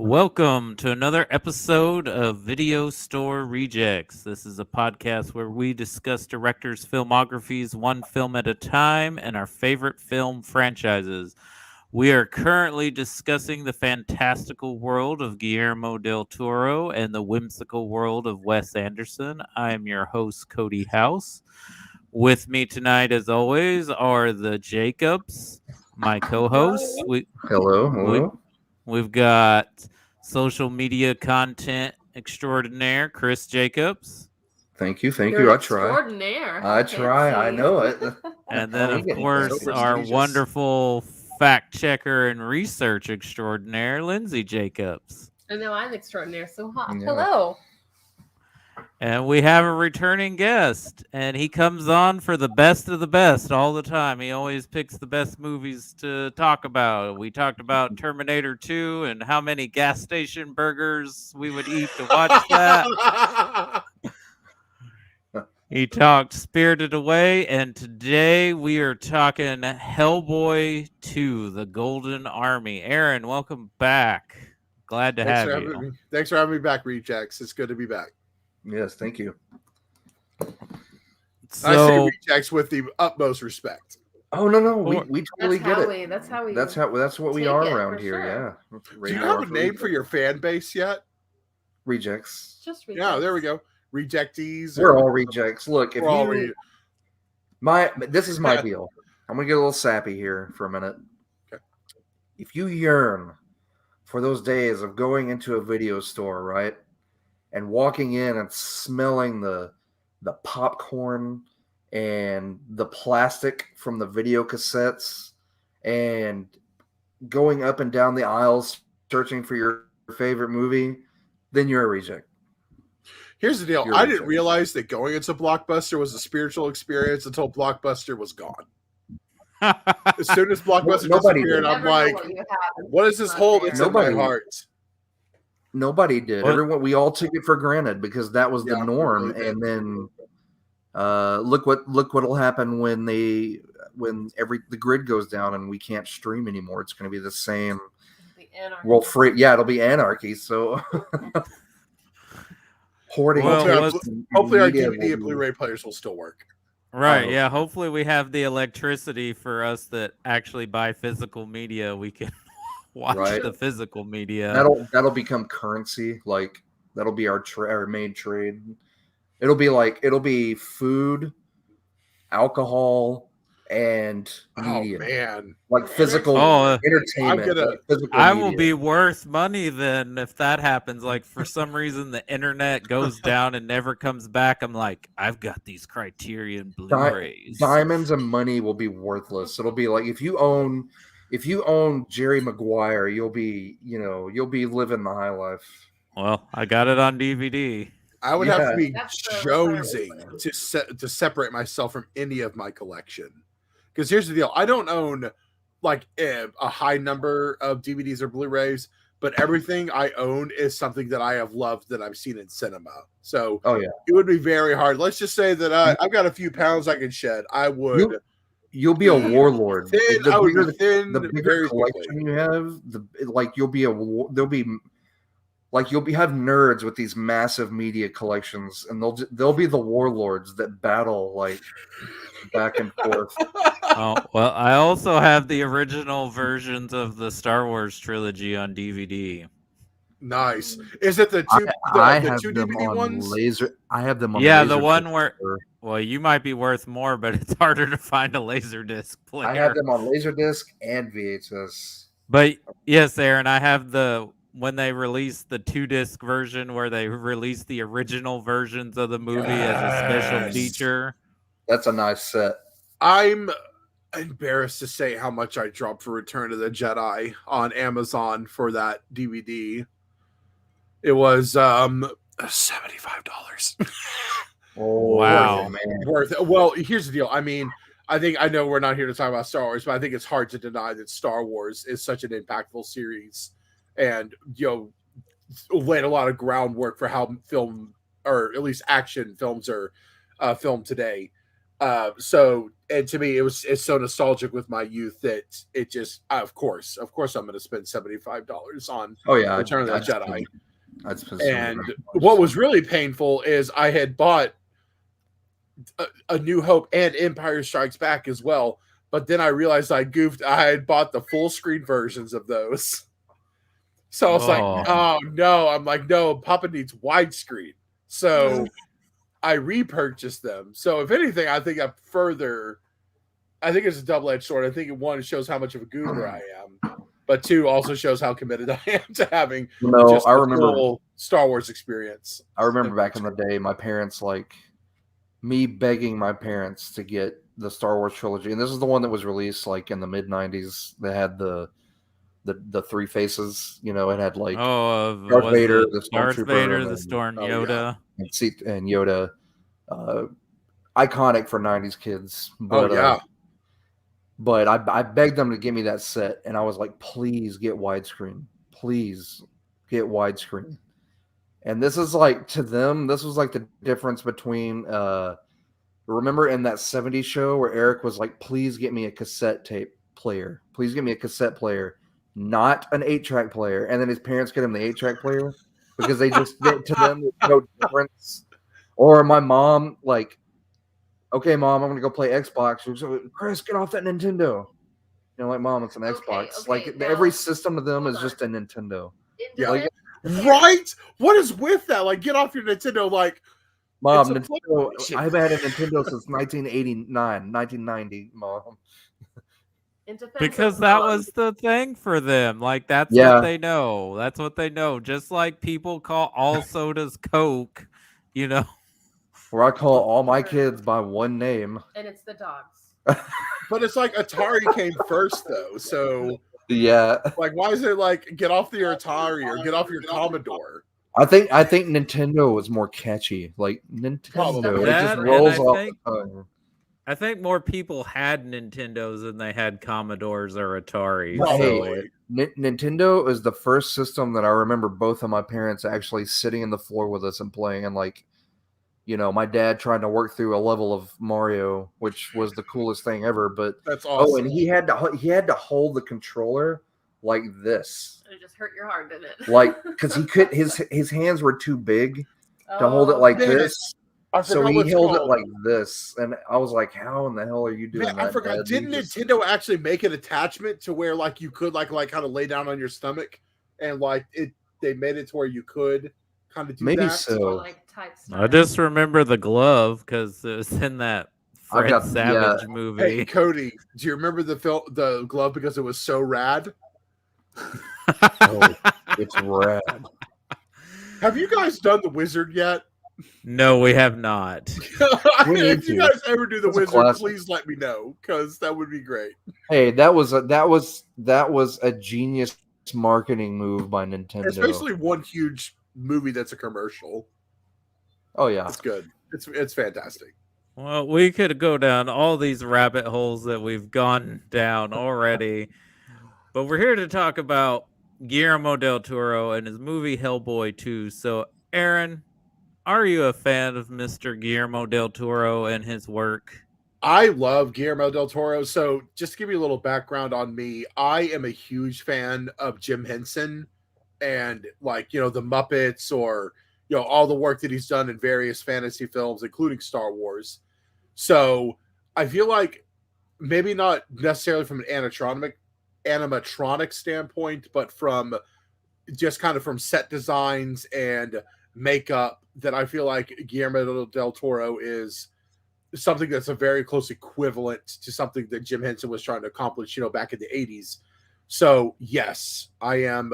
Welcome to another episode of Video Store Rejects. This is a podcast where we discuss directors' filmographies one film at a time and our favorite film franchises. We are currently discussing the fantastical world of Guillermo del Toro and the whimsical world of Wes Anderson. I am your host, Cody House. With me tonight, as always, are the Jacobs, my co-hosts. Hello, We, hello. We've got social media content extraordinaire, Chris Jacobs. Thank you, thank You're you. an I try. extraordinaire. I try. I know it. And then, Oh, of you're getting course, so our prestigious. wonderful fact checker and research extraordinaire, Lindsay Jacobs. I know I'm extraordinaire. So hot. Yeah. Hello. And we have a returning guest, and he comes on for the best of the best all the time. He always picks the best movies to talk about. We talked about Terminator 2 and how many gas station burgers we would eat to watch that. He talked Spirited Away, and today we are talking Hellboy 2, The Golden Army. Aaron, welcome back. Glad to have you. Thanks for having me back, Rejects. It's good to be back. Yes, thank you. I say So, Rejects with the utmost respect. Oh no, Or- we totally get it. That's how we. That's what we take are it, around for here. sure. Yeah. Do you have a name for your fan base yet? rejects? Just Yeah, there we go. Rejectees. We're all rejects. Look, if We're all you this is my deal. I'm gonna get a little sappy here for a minute. Okay. If you yearn for those days of going into a video store, right, and walking in and smelling the popcorn and the plastic from the video cassettes and going up and down the aisles searching for your favorite movie, then you're a reject. Here's the deal. You're I reject. didn't realize that going into Blockbuster was a spiritual experience until Blockbuster was gone. As soon as Blockbuster Nobody disappeared, did. I'm like, what is this hole that's in my Nobody- heart? Nobody did. What? We all took it for granted because that was the Yeah, norm. we really did. And then look what'll happen when the grid goes down and we can't stream anymore. It's going to be the same. Well, it'll be anarchy. So hoarding. Well, Hopefully our media DVD and will be- Blu-ray players will still work. right, Oh. yeah. Hopefully, we have the electricity for us that actually buy physical media. We can watch Right. the physical media. That'll become currency. Like that'll be our main trade. It'll be food, alcohol, and media. Oh man. Like physical Oh, entertainment. I'm gonna- like physical I will media. be worth money then if that happens. Like for some reason the internet goes down and never comes back. I'm like, I've got these Criterion Blu-rays. Diamonds and money will be worthless. It'll be like if you own Jerry Maguire, you'll be living the high life. Well, I got it on DVD. I would have Yeah. to be That's the jonesing to separate myself from any of my collection. Because here's the deal: I don't own like a high number of DVDs or Blu-rays, but everything I own is something that I have loved that I've seen in cinema. So Oh yeah. it would be very hard. Let's just say that I've got a few pounds I can shed. I would. You'll be a warlord. Thin, I would be thin the bigger very collection quickly. you have, you'll have nerds with these massive media collections, and they'll be the warlords that battle like back and forth. Oh, well, I also have the original versions of the Star Wars trilogy on DVD. Nice. Is it the two I the have two them DVD on ones? laser. I have them on. Yeah, the laser one disc where- for- Well, you might be worth more, but it's harder to find a Laserdisc player. I have them on Laserdisc and VHS. But yes, Aaron, I have when they released the 2-disc version where they released the original versions of the movie as a special Yes. feature. That's a nice set. I'm embarrassed to say how much I dropped for Return of the Jedi on Amazon for that DVD. It was $75. Oh, Wow. man. Worth it. Well, here's the deal. I mean, I know we're not here to talk about Star Wars, but I think it's hard to deny that Star Wars is such an impactful series and laid a lot of groundwork for how film, or at least action films, are filmed today. So and to me, it's so nostalgic with my youth that it just, of course, I'm going to spend $75 on Oh yeah, Return of the Jedi. I'd spend And $75. what was really painful is I had bought a New Hope and Empire Strikes Back as well, but then I realized I goofed. I had bought the full screen versions of those. So I was like, Oh. oh no. I'm like, no, Papa needs widescreen. So I repurchased them. So if anything, I think it's a double-edged sword. I think one, it shows how much of a goober I am, but two, also shows how committed I am to having just I the remember full Star Wars experience. I remember back in the day, my parents, like me begging my parents to get the Star Wars trilogy, and this is the one that was released like in the mid '90s. They had the three faces. You know, it had like Darth Vader, the Stormtrooper, the Storm Yoda, and Yoda. Iconic for '90s kids. But, but I begged them to give me that set, and I was like, please get widescreen. Please get widescreen. And this is like, to them, this was like the difference between, remember in that 70s show where Eric was like, please get me a cassette tape player. Please get me a cassette player, not an 8-track player. And then his parents get him the 8-track player because they just, to them, there's no difference. Or my mom, like, okay, Mom, I'm going to go play Xbox. She's like, Chris, get off that Nintendo. You know, like, Mom, it's an Xbox. Like, now, every system to them is just a Nintendo. Yeah. Like, right? What is with that? Like, get off your Nintendo. Like, Mom, Nintendo, I've had a Nintendo since 1990, Mom. Because that was the thing for them. Like, that's what they know. That's what they know. Just like people call all sodas Coke, you know. Where I call all my kids by one name. And it's the dogs. But it's like Atari came first, though. So, yeah. Like, why is it like, get off your Atari or get off your Commodore? I think Nintendo was more catchy. Like, Nintendo. It just rolls off the tongue. I think more people had Nintendos than they had Commodores or Atari. Hey, Nintendo is the first system that I remember both of my parents actually sitting in the floor with us and playing, and like, you know, my dad trying to work through a level of Mario, which was the coolest thing ever. But that's awesome. Oh, and he had to hold the controller like this. It just hurt your heart, didn't it? Like, because he could, his hands were too big to hold it like this. So he held it like this, and I was like, "How in the hell are you doing that?" I forgot. Didn't Nintendo actually make an attachment to where like you could like kind of lay down on your stomach, and like they made it to where you could kind of do maybe that? So. Like type I just remember the glove because it was in that Fred Savage movie. Hey Cody, do you remember the glove because it was so rad? Oh, it's rad. Have you guys done the Wizard yet? No, we have not. If you guys ever do the Wizard, please let me know because that would be great. Hey, that was a genius marketing move by Nintendo. It's basically one huge movie that's a commercial. Oh yeah, it's good. It's fantastic. Well, we could go down all these rabbit holes that we've gone down already, but we're here to talk about Guillermo del Toro and his movie Hellboy 2. So, Aaron, are you a fan of Mr. Guillermo del Toro and his work? I love Guillermo del Toro. So just to give you a little background on me, I am a huge fan of Jim Henson and like, you know, the Muppets or, you know, all the work that he's done in various fantasy films, including Star Wars. So I feel like maybe not necessarily from an animatronic standpoint, but from just kind of from set designs and makeup, that I feel like Guillermo del Toro is something that's a very close equivalent to something that Jim Henson was trying to accomplish, you know, back in the 80s. So yes, I am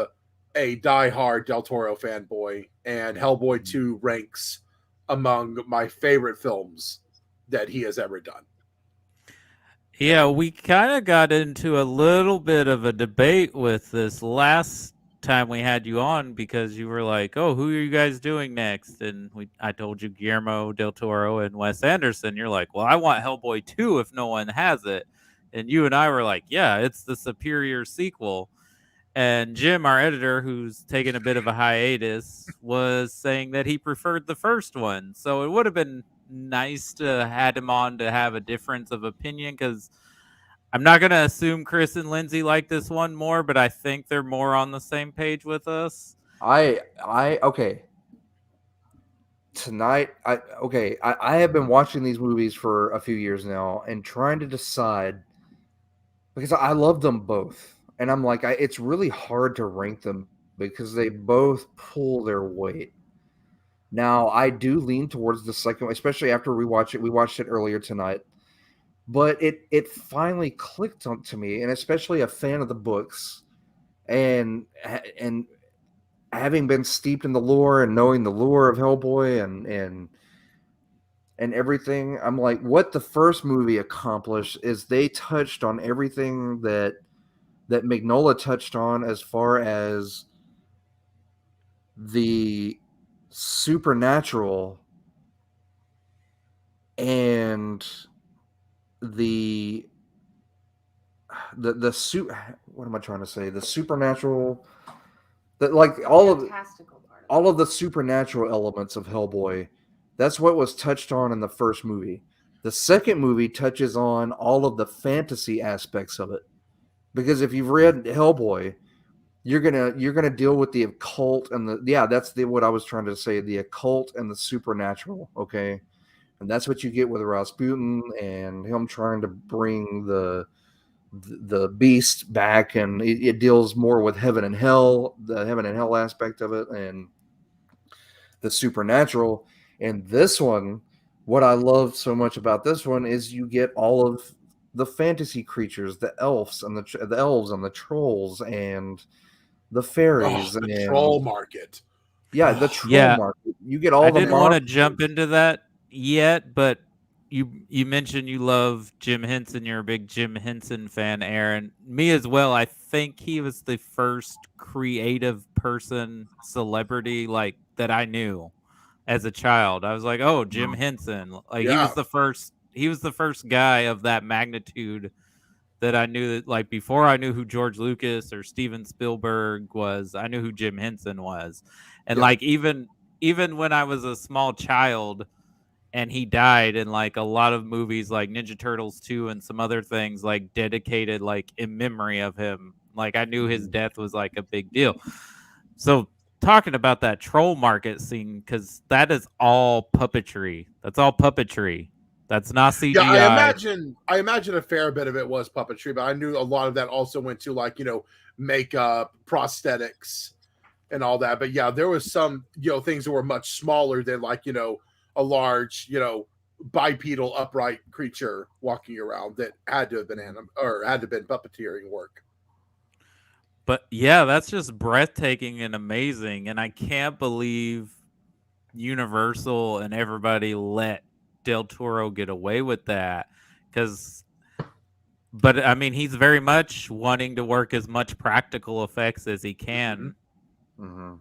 a diehard Del Toro fanboy, and Hellboy 2 ranks among my favorite films that he has ever done. Yeah, we kind of got into a little bit of a debate with this last time we had you on because you were like, "Oh, who are you guys doing next?" And I told you Guillermo del Toro and Wes Anderson. You're like, "Well, I want Hellboy 2 if no one has it." And you and I were like, "Yeah, it's the superior sequel." And Jim, our editor, who's taken a bit of a hiatus, was saying that he preferred the first one. So it would have been nice to had him on to have a difference of opinion, because I'm not gonna assume Chris and Lindsay like this one more, but I think they're more on the same page with us. Okay. Tonight, I have been watching these movies for a few years now and trying to decide because I love them both, and I'm like, it's really hard to rank them because they both pull their weight. Now, I do lean towards the second, especially after we watch it. We watched it earlier tonight, but it finally clicked on to me, and especially a fan of the books, and having been steeped in the lore and knowing the lore of Hellboy and everything, I'm like, what the first movie accomplished is they touched on everything that Mignola touched on as far as the supernatural and the what am I trying to say? The supernatural, that like Fantastical part of all of the supernatural elements of Hellboy. That's what was touched on in the first movie. The second movie touches on all of the fantasy aspects of it. Because if you've read Hellboy, you're gonna deal with the occult and that's what I was trying to say, the occult and the supernatural, okay? And that's what you get with Rasputin and him trying to bring the beast back, and it deals more with heaven and hell, the heaven and hell aspect of it, and the supernatural. And this one, what I love so much about this one is you get all of the fantasy creatures, the elves and the elves and the trolls and the fairies the and troll market. the troll Yeah, market. You get all I the didn't want to monsters. jump into that yet, but you mentioned you love Jim Henson. You're a big Jim Henson fan, Aaron. Me as well. I think he was the first creative person, celebrity like that I knew as a child. I was like, oh, Jim Henson. Like he Yeah. was the first. He was the first guy of that magnitude that I knew, that like before I knew who George Lucas or Steven Spielberg was, I knew who Jim Henson was. And Yeah. like even when I was a small child and he died, in like a lot of movies like Ninja Turtles 2 and some other things like dedicated like in memory of him, like I knew his death was like a big deal. So talking about that troll market scene, because that is all puppetry. That's all puppetry. That's not Yeah, CGI. I imagine a fair bit of it was puppetry, but I knew a lot of that also went to like, makeup, prosthetics, and all that. But yeah, there was some, things that were much smaller than like, a large, bipedal upright creature walking around that had to have been had to have been puppeteering work. But yeah, that's just breathtaking and amazing. And I can't believe Universal and everybody let Del Toro get away with that. But I mean, he's very much wanting to work as much practical effects as he can. Mm-hmm.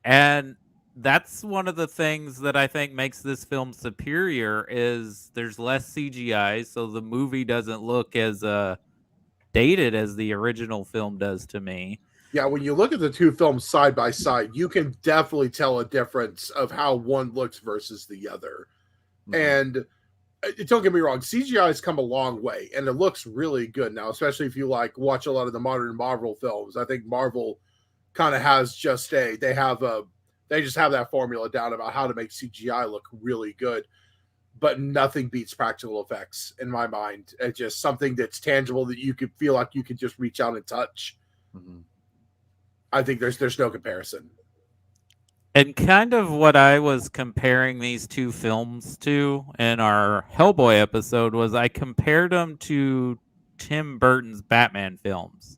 And that's one of the things that I think makes this film superior is there's less CGI. So the movie doesn't look as dated as the original film does to me. Yeah, when you look at the two films side by side, you can definitely tell a difference of how one looks versus the other. Mm-hmm. And don't get me wrong, CGI has come a long way, and it looks really good now, especially if you like watch a lot of the modern Marvel films. I think Marvel kind of has they just have that formula down about how to make CGI look really good. But nothing beats practical effects in my mind. It's just something that's tangible that you could feel like you could just reach out and touch. Mm-hmm. I think there's no comparison. And kind of what I was comparing these two films to in our Hellboy episode was I compared them to Tim Burton's Batman films.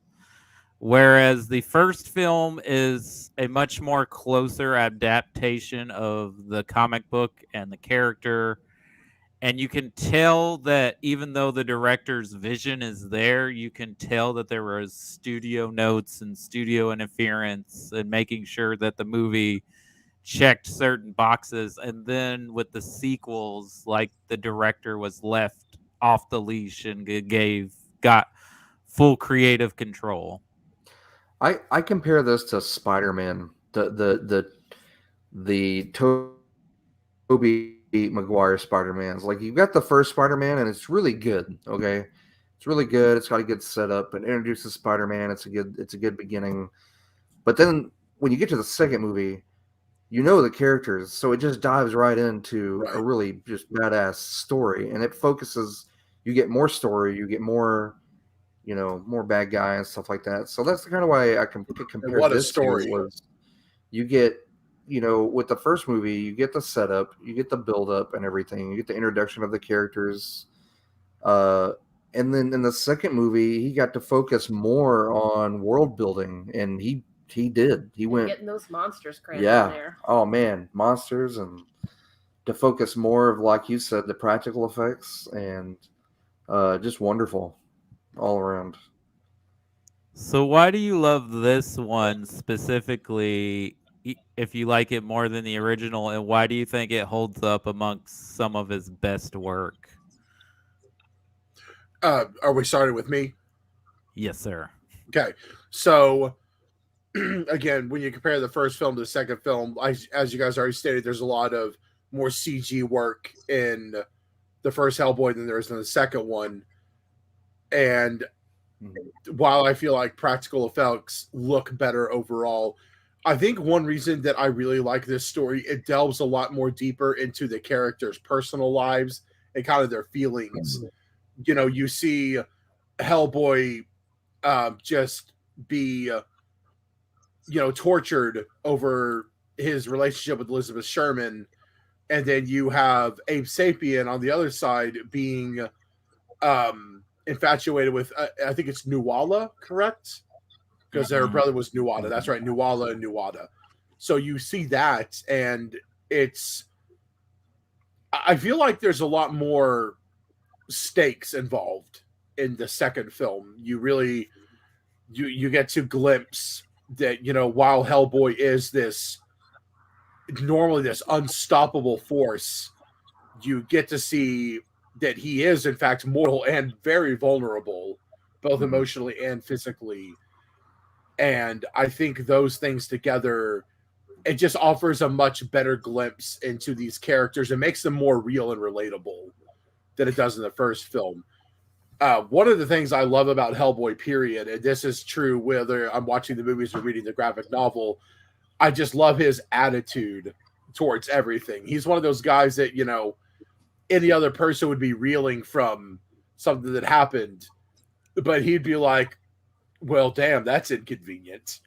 Whereas the first film is a much more closer adaptation of the comic book and the character. And you can tell that even though the director's vision is there, you can tell that there was studio notes and studio interference and making sure that the movie checked certain boxes. And then with the sequels, like the director was left off the leash and got full creative control. I compare this to Spider-Man, the Tobey Maguire Spider-Mans. Like you've got the first Spider-Man, and it's really good. Okay, it's really good. It's got a good setup and introduces Spider-Man. It's a good beginning. But then when you get to the second movie, you know the characters, so it just dives right into a Right. really just badass story, and it focuses. You get more story. You get more. More bad guy and stuff like that. So that's kind of why I And compared what a this to story. was you get, with the first movie, you get the setup, you get the build up and everything, you get the introduction of the characters. And then in the second movie, he got to focus more on world building, and he did. He And went, getting those monsters crammed in yeah. there. Oh man, monsters, and to focus more of, like you said, the practical effects, and just wonderful all around. So why do you love this one specifically? If you like it more than the original, and why do you think it holds up amongst some of his best work? Are we starting with me? Yes, sir. Okay. So again, when you compare the first film to the second film, as you guys already stated, there's a lot of more CG work in the first Hellboy than there is in the second one. And while I feel like practical effects look better overall, I think one reason that I really like this story, it delves a lot more deeper into the characters' personal lives and kind of their feelings. You see Hellboy just be, tortured over his relationship with Elizabeth Sherman. And then you have Abe Sapien on the other side being infatuated with, I think it's Nuala, correct? Because her brother was Nuada. That's right, Nuala and Nuada. So you see that, and I feel like there's a lot more stakes involved in the second film. You really, you get to glimpse that, while Hellboy is normally this unstoppable force, you get to see that he is in fact mortal and very vulnerable, both emotionally and physically. And I think those things together, it just offers a much better glimpse into these characters and makes them more real and relatable than it does in the first film. One of the things I love about Hellboy, period, and this is true whether I'm watching the movies or reading the graphic novel, I just love his attitude towards everything. He's one of those guys that, any other person would be reeling from something that happened, but he'd be like, well, damn, that's inconvenient.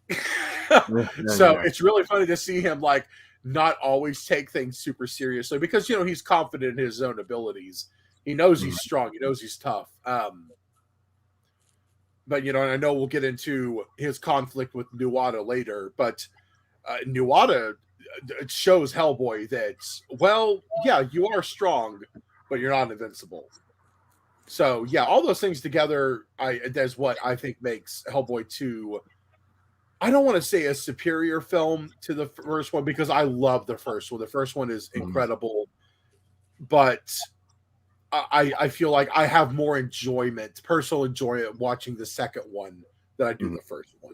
So it's really funny to see him like not always take things super seriously because, he's confident in his own abilities. He knows he's strong. He knows he's tough. But, and I know we'll get into his conflict with Nuada later, but Nuada shows Hellboy that, well, yeah, you are strong, but you're not invincible. So yeah, all those things together, that's what I think makes Hellboy 2. I don't want to say a superior film to the first one because I love the first one. The first one is incredible, but I feel like I have more personal enjoyment watching the second one than I do the first one.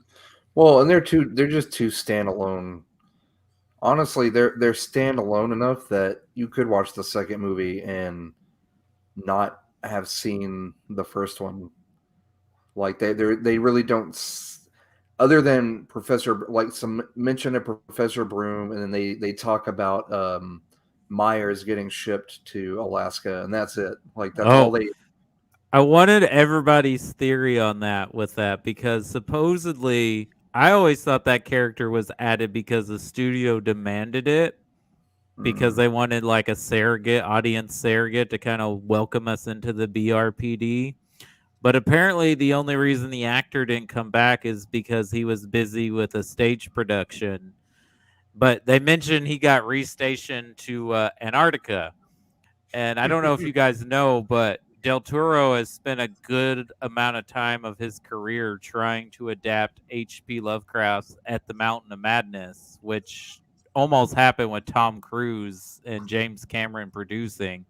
Well, and they're just two standalone. Honestly, they're standalone enough that you could watch the second movie and not have seen the first one. Like they really don't, other than Professor, like some mention of Professor Broom, and then they talk about Myers getting shipped to Alaska, and that's it. Like that's all they. I wanted everybody's theory on that because supposedly I always thought that character was added because the studio demanded it because they wanted like a audience surrogate to kind of welcome us into the BRPD. But apparently the only reason the actor didn't come back is because he was busy with a stage production. But they mentioned he got restationed to Antarctica. And I don't know if you guys know, but Del Toro has spent a good amount of time of his career trying to adapt H.P. Lovecraft's At the Mountain of Madness, which almost happened with Tom Cruise and James Cameron producing.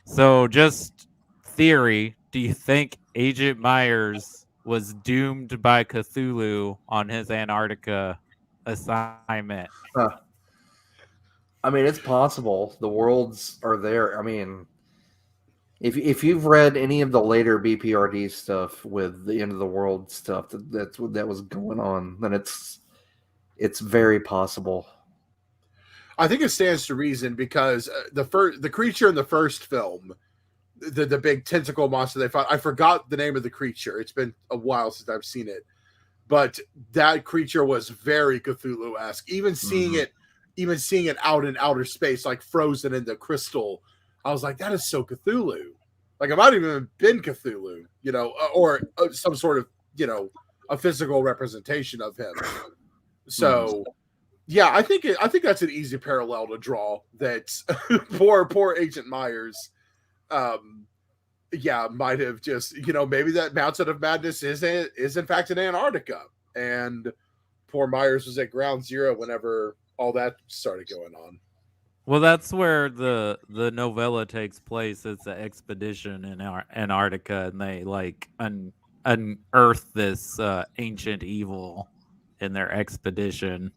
So just theory, do you think Agent Myers was doomed by Cthulhu on his Antarctica assignment? I mean, it's possible. The worlds are there. I mean, if you've read any of the later BPRD stuff with the end of the world stuff that was going on, then it's very possible. I think it stands to reason because the creature in the first film, the big tentacle monster they fought, I forgot the name of the creature. It's been a while since I've seen it, but that creature was very Cthulhu-esque. Even seeing it out in outer space, like frozen in the crystal, I was like, that is so Cthulhu. Like, it might have even been Cthulhu, or some sort of, a physical representation of him. So, yeah, I think that's an easy parallel to draw. That poor Agent Myers, might have just, maybe that Mountain of Madness is in fact in Antarctica, and poor Myers was at ground zero whenever all that started going on. Well, that's where the novella takes place. It's an expedition in Antarctica, and they like unearth this ancient evil in their expedition.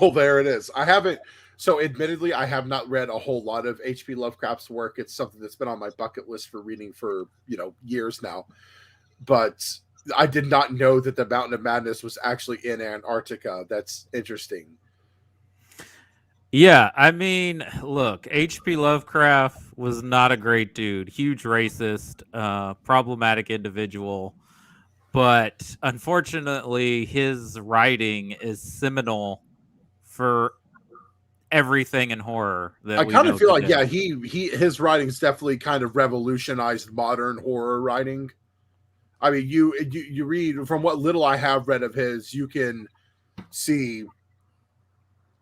Well, there it is. Admittedly, I have not read a whole lot of H.P. Lovecraft's work. It's something that's been on my bucket list for reading for, years now. But I did not know that the Mountain of Madness was actually in Antarctica. That's interesting. Yeah, I mean, look, H.P. Lovecraft was not a great dude. Huge racist, problematic individual. But unfortunately, his writing is seminal for everything in horror that I we kind know of feel today. like, his writings definitely kind of revolutionized modern horror writing. I mean, you read, from what little I have read of his, you can see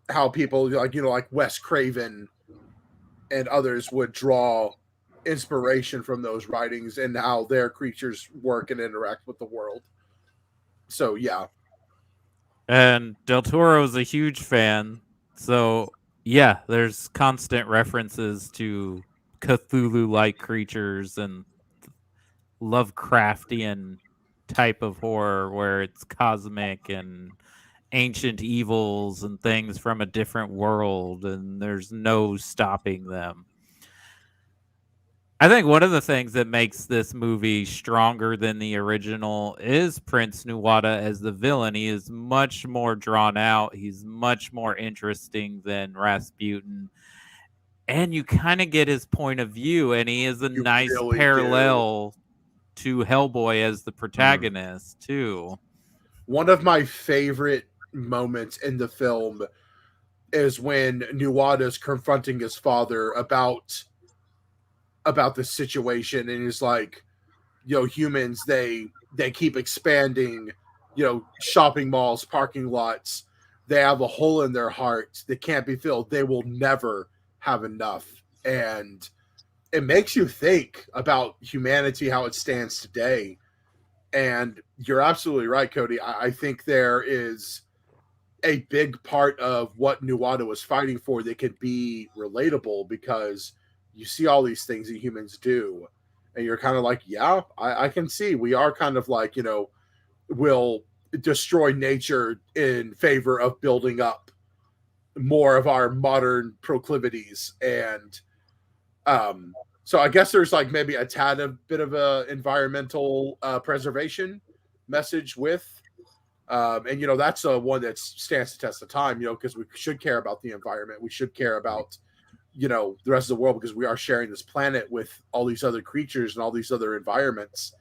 how people like Wes Craven and others would draw inspiration from those writings and how their creatures work and interact with the world. So yeah. And Del Toro is a huge fan. So, yeah, there's constant references to Cthulhu-like creatures and Lovecraftian type of horror where it's cosmic and ancient evils and things from a different world, and there's no stopping them. I think one of the things that makes this movie stronger than the original is Prince Nuwata as the villain. He is much more drawn out. He's much more interesting than Rasputin. And you kind of get his point of view, and he is a nice really parallel to Hellboy as the protagonist, too. One of my favorite moments in the film is when Nuwata's confronting his father about the situation, and he's like, humans, they keep expanding, shopping malls, parking lots. They have a hole in their heart that can't be filled. They will never have enough. And it makes you think about humanity, how it stands today. And you're absolutely right, Cody. I think there is a big part of what Nuwata was fighting for that could be relatable, because you see all these things that humans do, and you're kind of like, yeah, I can see we are kind of like, will destroy nature in favor of building up more of our modern proclivities. And so I guess there's like maybe a tad of bit of a environmental preservation message with, and that's one that stands the test of time, because we should care about the environment. We should care about, the rest of the world, because we are sharing this planet with all these other creatures and all these other environments.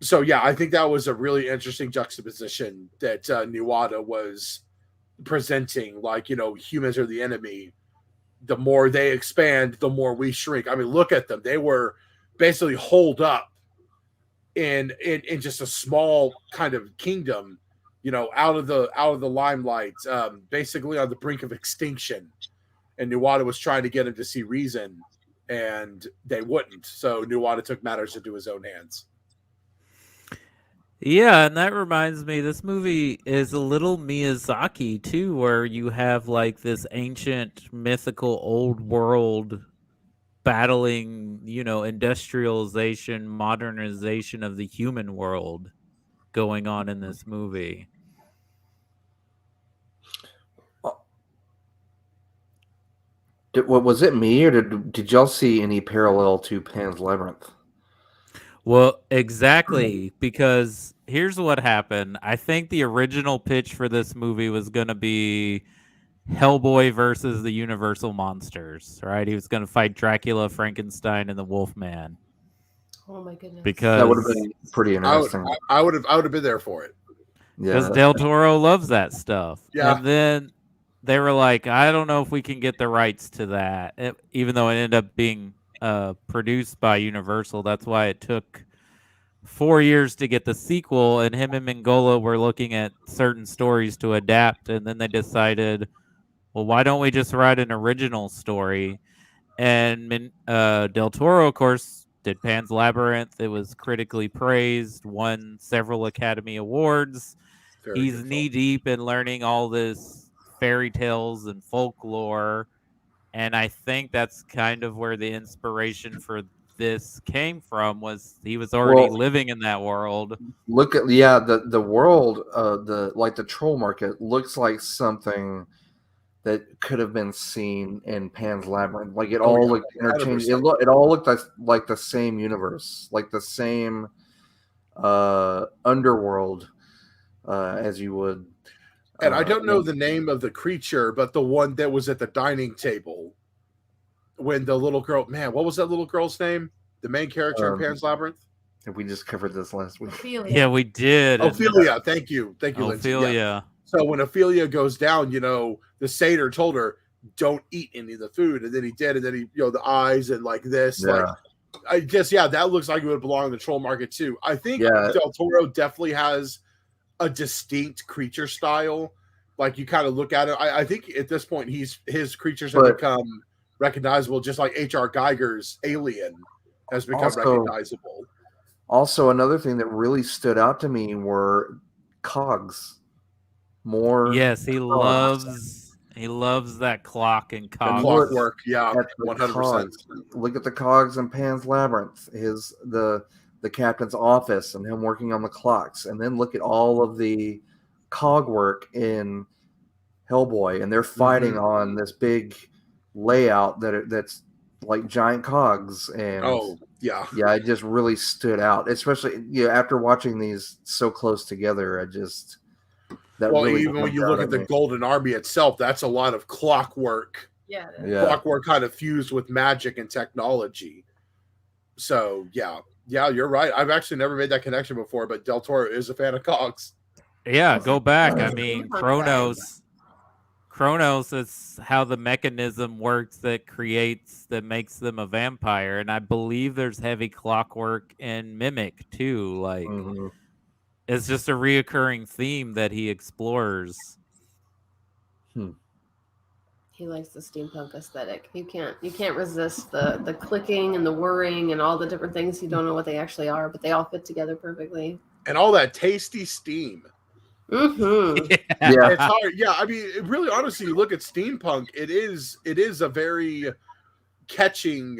So yeah, I think that was a really interesting juxtaposition that Nuwata was presenting. Like, humans are the enemy. The more they expand, the more we shrink. I mean, look at them. They were basically holed up in just a small kind of kingdom, out of the limelight, basically on the brink of extinction. And Nuwata was trying to get him to see reason, and they wouldn't. So Nuwata took matters into his own hands. Yeah, and that reminds me, this movie is a little Miyazaki too, where you have like this ancient mythical old world battling, industrialization, modernization of the human world going on in this movie. Was it me, or did y'all see any parallel to Pan's Labyrinth? Well, exactly, because here's what happened. I think the original pitch for this movie was going to be Hellboy versus the Universal monsters, right? He was going to fight Dracula, Frankenstein, and the Wolfman. Oh my goodness. That would have Because been pretty interesting. I would have been there for it. because Yeah, Del Toro loves that stuff. Yeah. And then they were like, I don't know if we can get the rights to that, even though it ended up being produced by Universal. That's why it took 4 years to get the sequel. And him and Mingola were looking at certain stories to adapt. And then they decided, well, why don't we just write an original story? And Del Toro, of course, did Pan's Labyrinth. It was critically praised, won several Academy Awards. Very He's good film. knee deep in learning all this fairy tales and folklore. And I think that's kind of where the inspiration for this came from, was he was already Well, living in that world. look at the world, the troll market looks like something that could have been seen in Pan's Labyrinth. Like it Oh, all yeah, looked interchangeable. 100%. It all looked like the same universe, like the same underworld, as you would. And I don't know the name of the creature, but the one that was at the dining table when the little girl, man, what was that little girl's name? The main character in Pan's Labyrinth? We just covered this last week. Ophelia. Yeah, we did. Ophelia. Thank you, Lindsay. Yeah. Ophelia. So when Ophelia goes down, the satyr told her, don't eat any of the food. And then he did. And then he, the eyes and like this. Yeah. Like, I guess, that looks like it would belong in the troll market too. I think Del Toro definitely has a distinct creature style. Like you kind of look at it. I think at this point, his creatures have become recognizable, just like H.R. Geiger's Alien has become recognizable. Also, another thing that really stood out to me were cogs. Yes, he loves that clock and cogs. Clockwork, 100%. Look at the cogs in Pan's Labyrinth. The captain's office and him working on the clocks, and then look at all of the cog work in Hellboy, and they're fighting on this big layout that's like giant cogs. And it just really stood out, especially after watching these so close together. Even when you look at the Golden Army itself, that's a lot of clockwork. Yeah. Clockwork kind of fused with magic and technology. So you're right. I've actually never made that connection before, but Del Toro is a fan of cogs. Yeah, go back. I mean, Kronos is how the mechanism works that makes them a vampire. And I believe there's heavy clockwork in Mimic too. Like, it's just a reoccurring theme that he explores. He likes the steampunk aesthetic. You can't resist the clicking and the whirring and all the different things. You don't know what they actually are, but they all fit together perfectly. And all that tasty steam. Mm-hmm. Yeah. It's hard. Yeah, I mean, really, honestly, you look at steampunk. It is a very catching.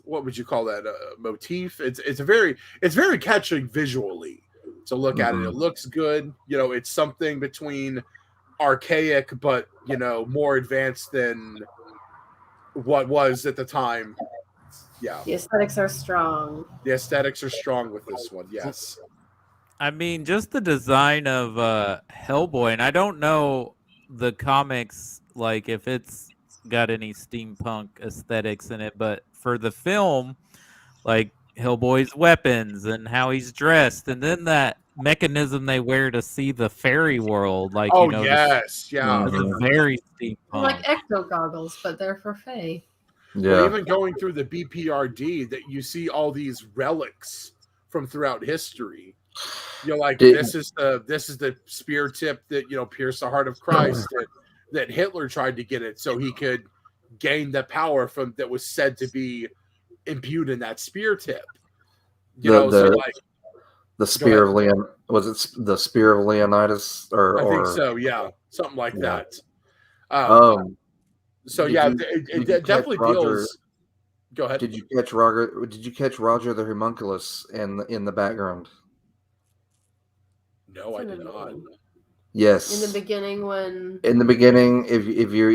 What would you call that motif? It's very catching visually. So look at it. It looks good. It's something between archaic but more advanced than what was at the time. Yeah, the aesthetics are strong. The aesthetics are strong with this one. Yes. I mean, just the design of Hellboy, and I don't know the comics, like if it's got any steampunk aesthetics in it, but for the film, like Hellboy's weapons and how he's dressed, and then that mechanism they wear to see the fairy world, like it's very steampunk. Like ecto goggles, but they're for Faye. Yeah. Well, even going through the BPRD, that you see all these relics from throughout history. This is the spear tip that pierced the heart of Christ, that Hitler tried to get it so he could gain the power from that was said to be imbued in that spear tip. The spear of Leon, was it the spear of Leonidas I think so, something like that. It definitely deals. Go ahead. Did you catch Roger? Did you catch Roger the Homunculus in the background? No, I did not. Yes. In the beginning, when In the beginning, if you're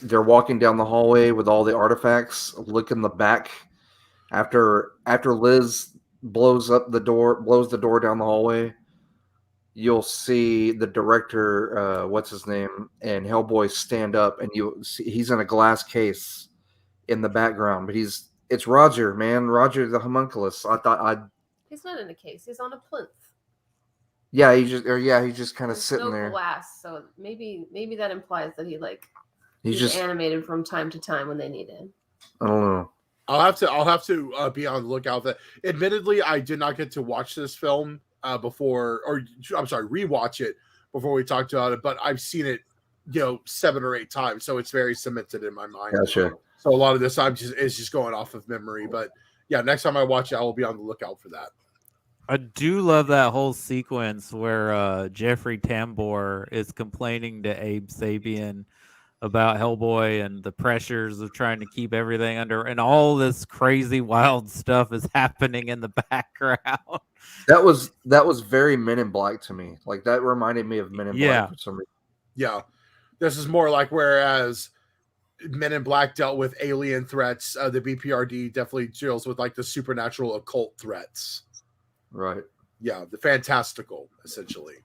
they're walking down the hallway with all the artifacts. Look in the back after Liz blows the door down the hallway. You'll see the director, what's his name, and Hellboy stand up, and you see he's in a glass case in the background, but it's Roger, man, Roger the homunculus. I thought he's not in a case, he's on a plinth. he's just kind of There's sitting no there. glass, so maybe that implies that He's he's just animated from time to time when they need it. I don't know. I'll have to be on the lookout for that. Admittedly, I did not get to watch this film rewatch it before we talked about it, but I've seen it, 7 or 8 times, so it's very cemented in my mind. Gotcha. So a lot of this it's just going off of memory, but yeah, next time I watch it, I will be on the lookout for that. I do love that whole sequence where Jeffrey Tambor is complaining to Abe Sapien about Hellboy and the pressures of trying to keep everything under, and all this crazy wild stuff is happening in the background. That was very Men in Black to me. Like that reminded me of Men in Yeah. Black for some reason. Yeah, this is more like whereas Men in Black dealt with alien threats, the BPRD definitely deals with like the supernatural occult threats. Right. Yeah, the fantastical, essentially.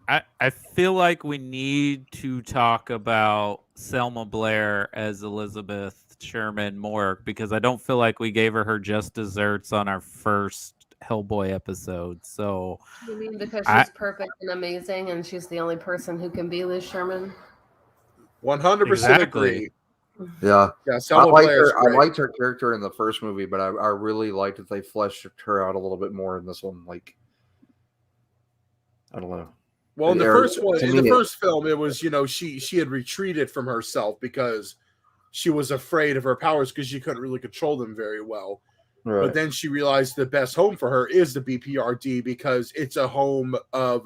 I feel like we need to talk about Selma Blair as Elizabeth Sherman more, because I don't feel like we gave her just desserts on our first Hellboy episode. So You mean because she's perfect and amazing and she's the only person who can be Liz Sherman? 100% Exactly. agree. Yeah. Yeah, Selma Blair's I great. liked her character in the first movie, but I really liked that they fleshed her out a little bit more in this one. Like, I don't know. Well, in the first one, to in me, the first film, it was, she had retreated from herself because she was afraid of her powers because she couldn't really control them very well. Right. But then she realized the best home for her is the BPRD because it's a home of,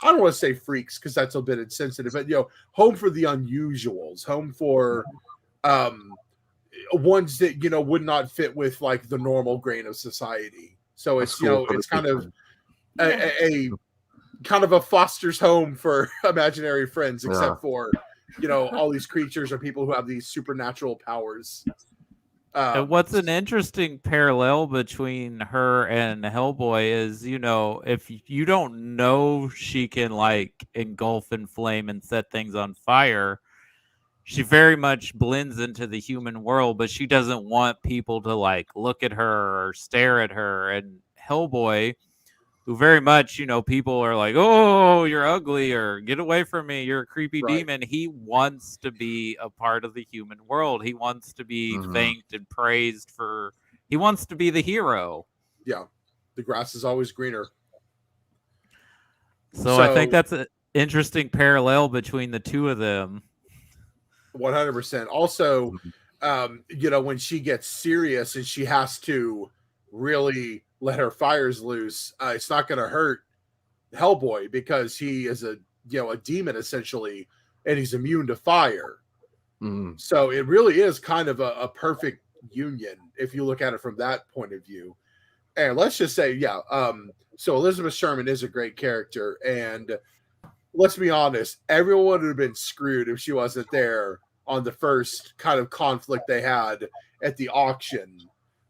I don't want to say freaks because that's a bit insensitive, but home for the unusuals, home for ones that would not fit with like the normal grain of society. So it's it's kind of a kind of a foster's home for imaginary friends, except for all these creatures are people who have these supernatural powers. And what's an interesting parallel between her and Hellboy is, if you don't know she can like engulf and flame and set things on fire, she very much blends into the human world, but she doesn't want people to like look at her or stare at her. And Hellboy, who very much, people are like, oh, you're ugly, or get away from me, you're a creepy demon. He wants to be a part of the human world. He wants to be thanked and praised he wants to be the hero. Yeah. The grass is always greener. So I think that's an interesting parallel between the two of them. 100%. Also, when she gets serious and she has to really let her fires loose, it's not going to hurt Hellboy because he is a demon essentially, and he's immune to fire. So it really is kind of a perfect union if you look at it from that point of view. And let's just say, so Elizabeth Sherman is a great character, and let's be honest, everyone would have been screwed if she wasn't there on the first kind of conflict they had at the auction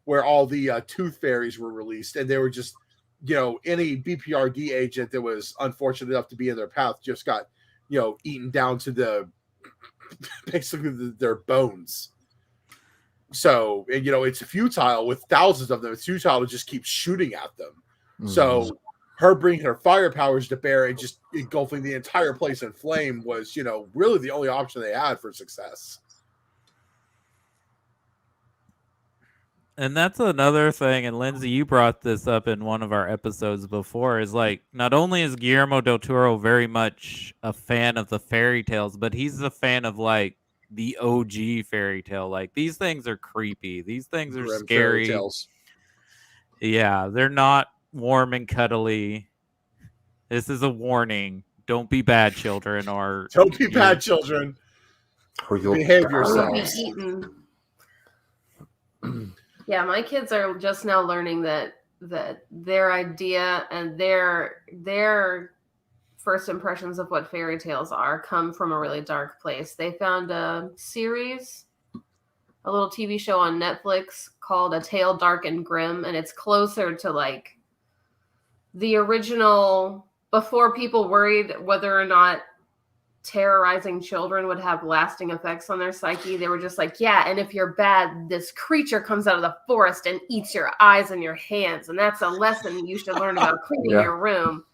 where all the tooth fairies were released, and they were just, any BPRD agent that was unfortunate enough to be in their path just got, eaten down to basically their bones. So, and, it's futile with thousands of them. It's futile to just keep shooting at them. So her bringing her fire powers to bear and just engulfing the entire place in flame was, really the only option they had for success. And that's another thing, and Lindsay, you brought this up in one of our episodes before, is like, not only is Guillermo del Toro very much a fan of the fairy tales, but he's a fan of like the OG fairy tale. Like, these things are creepy. These things are scary. Fairy tales. Yeah, they're not warm and cuddly. This is a warning. Don't be bad children, or don't be bad children. Or you'll behave yourselves. Be eaten. Yeah, my kids are just now learning that their idea and their first impressions of what fairy tales are come from a really dark place. They found a series, a little TV show on Netflix called A Tale Dark and Grim, and it's closer to like the original, before people worried whether or not terrorizing children would have lasting effects on their psyche. They were just like, yeah, and if you're bad, this creature comes out of the forest and eats your eyes and your hands, and that's a lesson you should learn about cleaning your room.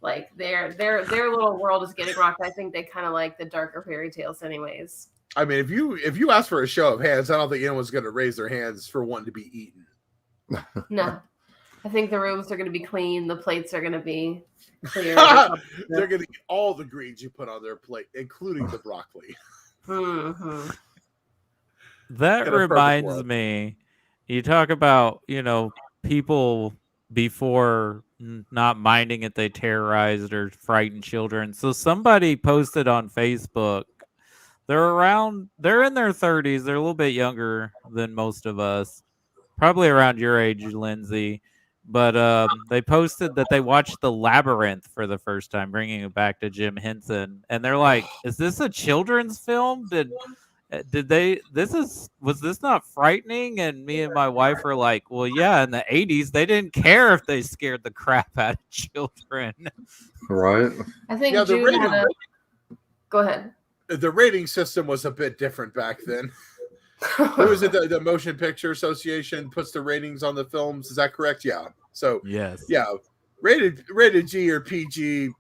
Like their little world is getting rocked. I think they kind of like the darker fairy tales anyways. I mean, if you ask for a show of hands, I don't think anyone's going to raise their hands for wanting to be eaten. No. I think the rooms are going to be clean. The plates are going to be clear. They're going to eat all the greens you put on their plate, including the broccoli. Mm-hmm. That reminds me, you talk about, people before not minding it, they terrorized or frightened children. So somebody posted on Facebook, they're in their 30s. They're a little bit younger than most of us, probably around your age, Lindsay. But they posted that they watched The Labyrinth for the first time, bringing it back to Jim Henson. And they're like, is this a children's film? Was this not frightening? And me and my wife were like, well, yeah, in the 80s, they didn't care if they scared the crap out of children. Right. I think Jude had Go ahead. The rating system was a bit different back then. What was it? The Motion Picture Association puts the ratings on the films. Is that correct? Yeah. So yes. Yeah. Rated G or PG.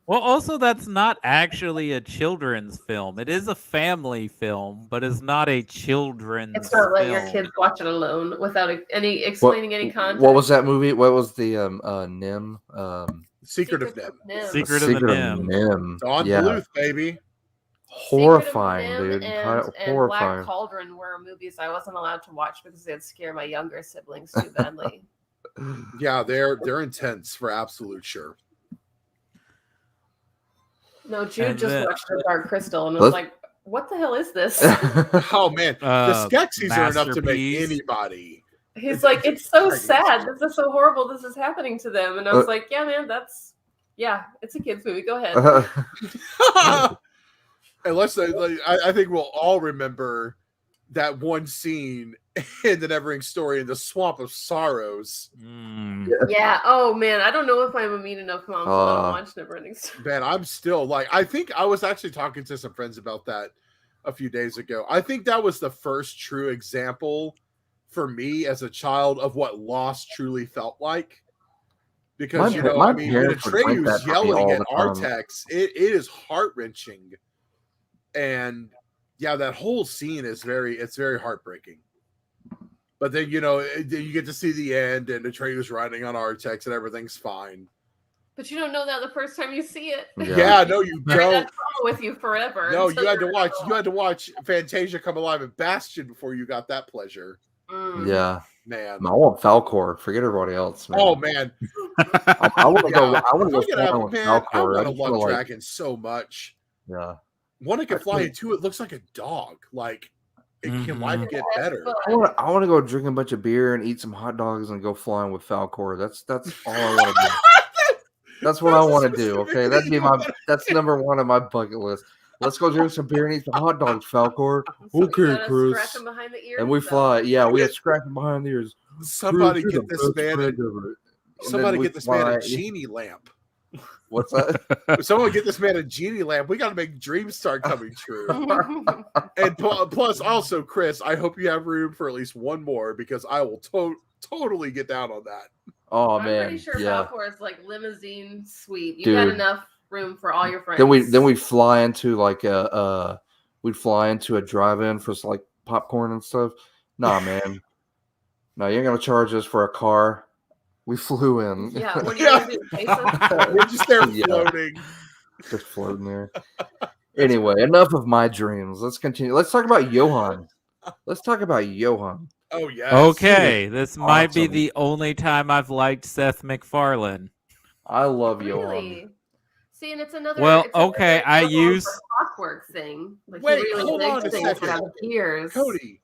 Well, also, that's not actually a children's film. It is a family film, but it's not a children's film. It's not letting your kids watch it alone without any explaining any context. What was that movie? What was the NIM? Secret of NIM. Secret of the NIM. Don Bluth, baby. Horrifying, dude. And horrifying. Black Cauldron were movies I wasn't allowed to watch because they'd scare my younger siblings too badly. Yeah, they're intense for absolute sure. No, Jude just watched The Dark Crystal and was like, what the hell is this? Oh, man. The Skeksis are enough to make anybody. He's like, it's so sad. This is so horrible. This is happening to them. And I was like, yeah, man, it's a kid's movie. Go ahead. Unless I think we'll all remember that one scene in the Neverending Story in the Swamp of Sorrows. Yeah. Oh man, I don't know if I'm a mean enough mom to watch Neverending Story. Man, I'm still like, I think I was actually talking to some friends about that a few days ago. I think that was the first true example for me as a child of what loss truly felt like. Because when Atreyu's yelling at Artax, it is heart-wrenching. And yeah, that whole scene is very heartbreaking. But then, you get to see the end and Atreyu's riding on Artax and everything's fine. But you don't know that the first time you see it. Yeah, no, you don't. That with you forever. No, you had to watch Fantasia Come Alive and Bastion before you got that pleasure. Yeah. Man. I want Falcor. Forget everybody else, man. Oh man. I want to go with Falcor. I want to love Dragon so much. Yeah. One that can fly into it looks like a dog. Like can life get better? I want to go drink a bunch of beer and eat some hot dogs and go flying with Falcor. That's all I want to do. That's what I want to do. Okay, that's number one on my bucket list. Let's go drink some beer and eat some hot dogs, Falcor. So okay, Chris. And we fly. Yeah, we have scratching behind the ears. Somebody get this man. Get this man a genie lamp. What's that? Someone get this man a genie lamp. We got to make dreams start coming true. And plus, also, Chris, I hope you have room for at least one more because I will totally get down on that. Oh I'm man, pretty sure Falcor is like limousine suite. You Dude. got enough room for all your friends. Then we fly into like we'd fly into a drive-in for like popcorn and stuff. Nah, man. No, you ain't gonna charge us for a car. We flew in. Yeah, what are you gonna do? We're just there floating. Just floating there. Anyway, enough of my dreams. Let's continue. Let's talk about Johan. Oh yeah. Okay, this might be the only time I've liked Seth MacFarlane. I love Really? Johan. See, and it's another. Well, it's okay, I use clockwork thing. Like Wait, he really hold on a things second. out of years. Cody,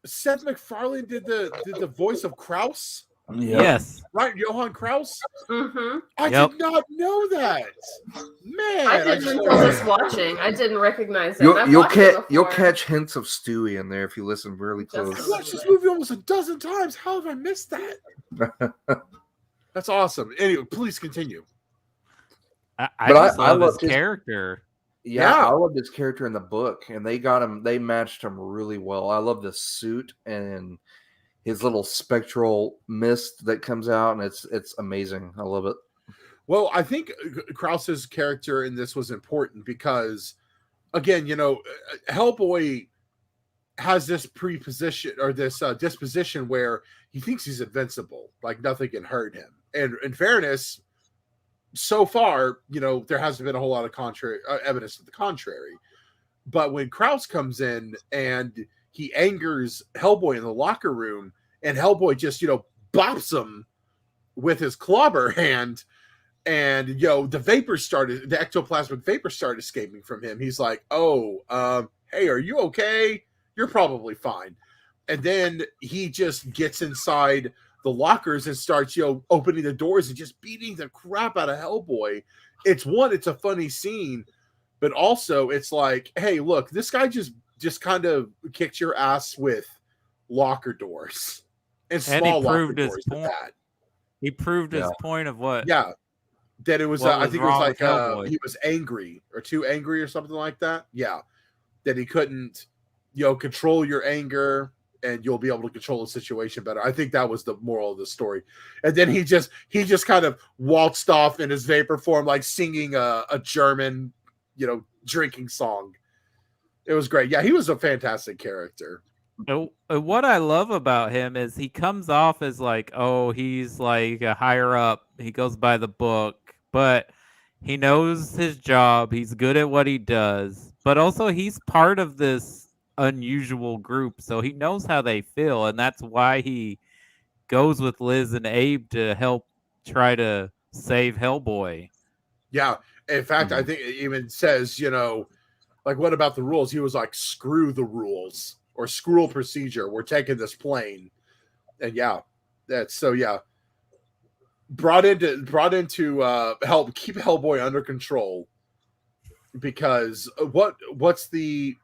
Seth MacFarlane did the voice of Krause. Yes. Right, Johann Kraus? Mm-hmm. I Yep. did not know that. Man, I didn't just until just watching. I didn't recognize it. You'll I've you'll watched it catch you'll before. catch hints of Stewie in there if you listen really Just I've close. watched this movie almost a dozen times. How have I missed that? That's awesome. Anyway, please continue. I But just I love his loved his- character. Yeah, Yeah. I love this character in the book, and they matched him really well. I love the suit and his little spectral mist that comes out, and it's amazing. I love it. Well, I think Krause's character in this was important because, again, Hellboy has this preposition or this disposition where he thinks he's invincible, like nothing can hurt him. And in fairness, so far, there hasn't been a whole lot of contrary evidence to the contrary. But when Krause comes in and he angers Hellboy in the locker room, and Hellboy just, bops him with his clobber hand, and the ectoplasmic vapor started escaping from him. He's like, hey, are you okay? You're probably fine. And then he just gets inside the lockers and starts, opening the doors and just beating the crap out of Hellboy. It's a funny scene, but also it's like, hey, look, this guy just kind of kicked your ass with locker doors and small locker doors at that. He proved his point of what? Yeah. That it was, What I was think it was wrong like with Hellboy? he was angry or too angry or something like that. Yeah. That he couldn't, control your anger and you'll be able to control the situation better. I think that was the moral of the story. And then he just kind of waltzed off in his vapor form, like singing a German, drinking song. It was great. Yeah, he was a fantastic character. What I love about him is he comes off as like, oh, he's like a higher up. He goes by the book, but he knows his job. He's good at what he does, but also he's part of this unusual group, so he knows how they feel, and that's why he goes with Liz and Abe to help try to save Hellboy. Yeah. In fact, I think it even says, like, what about the rules? He was like, screw the rules or screw procedure. We're taking this plane. And yeah, that's so, yeah. Brought into help keep Hellboy under control because what's the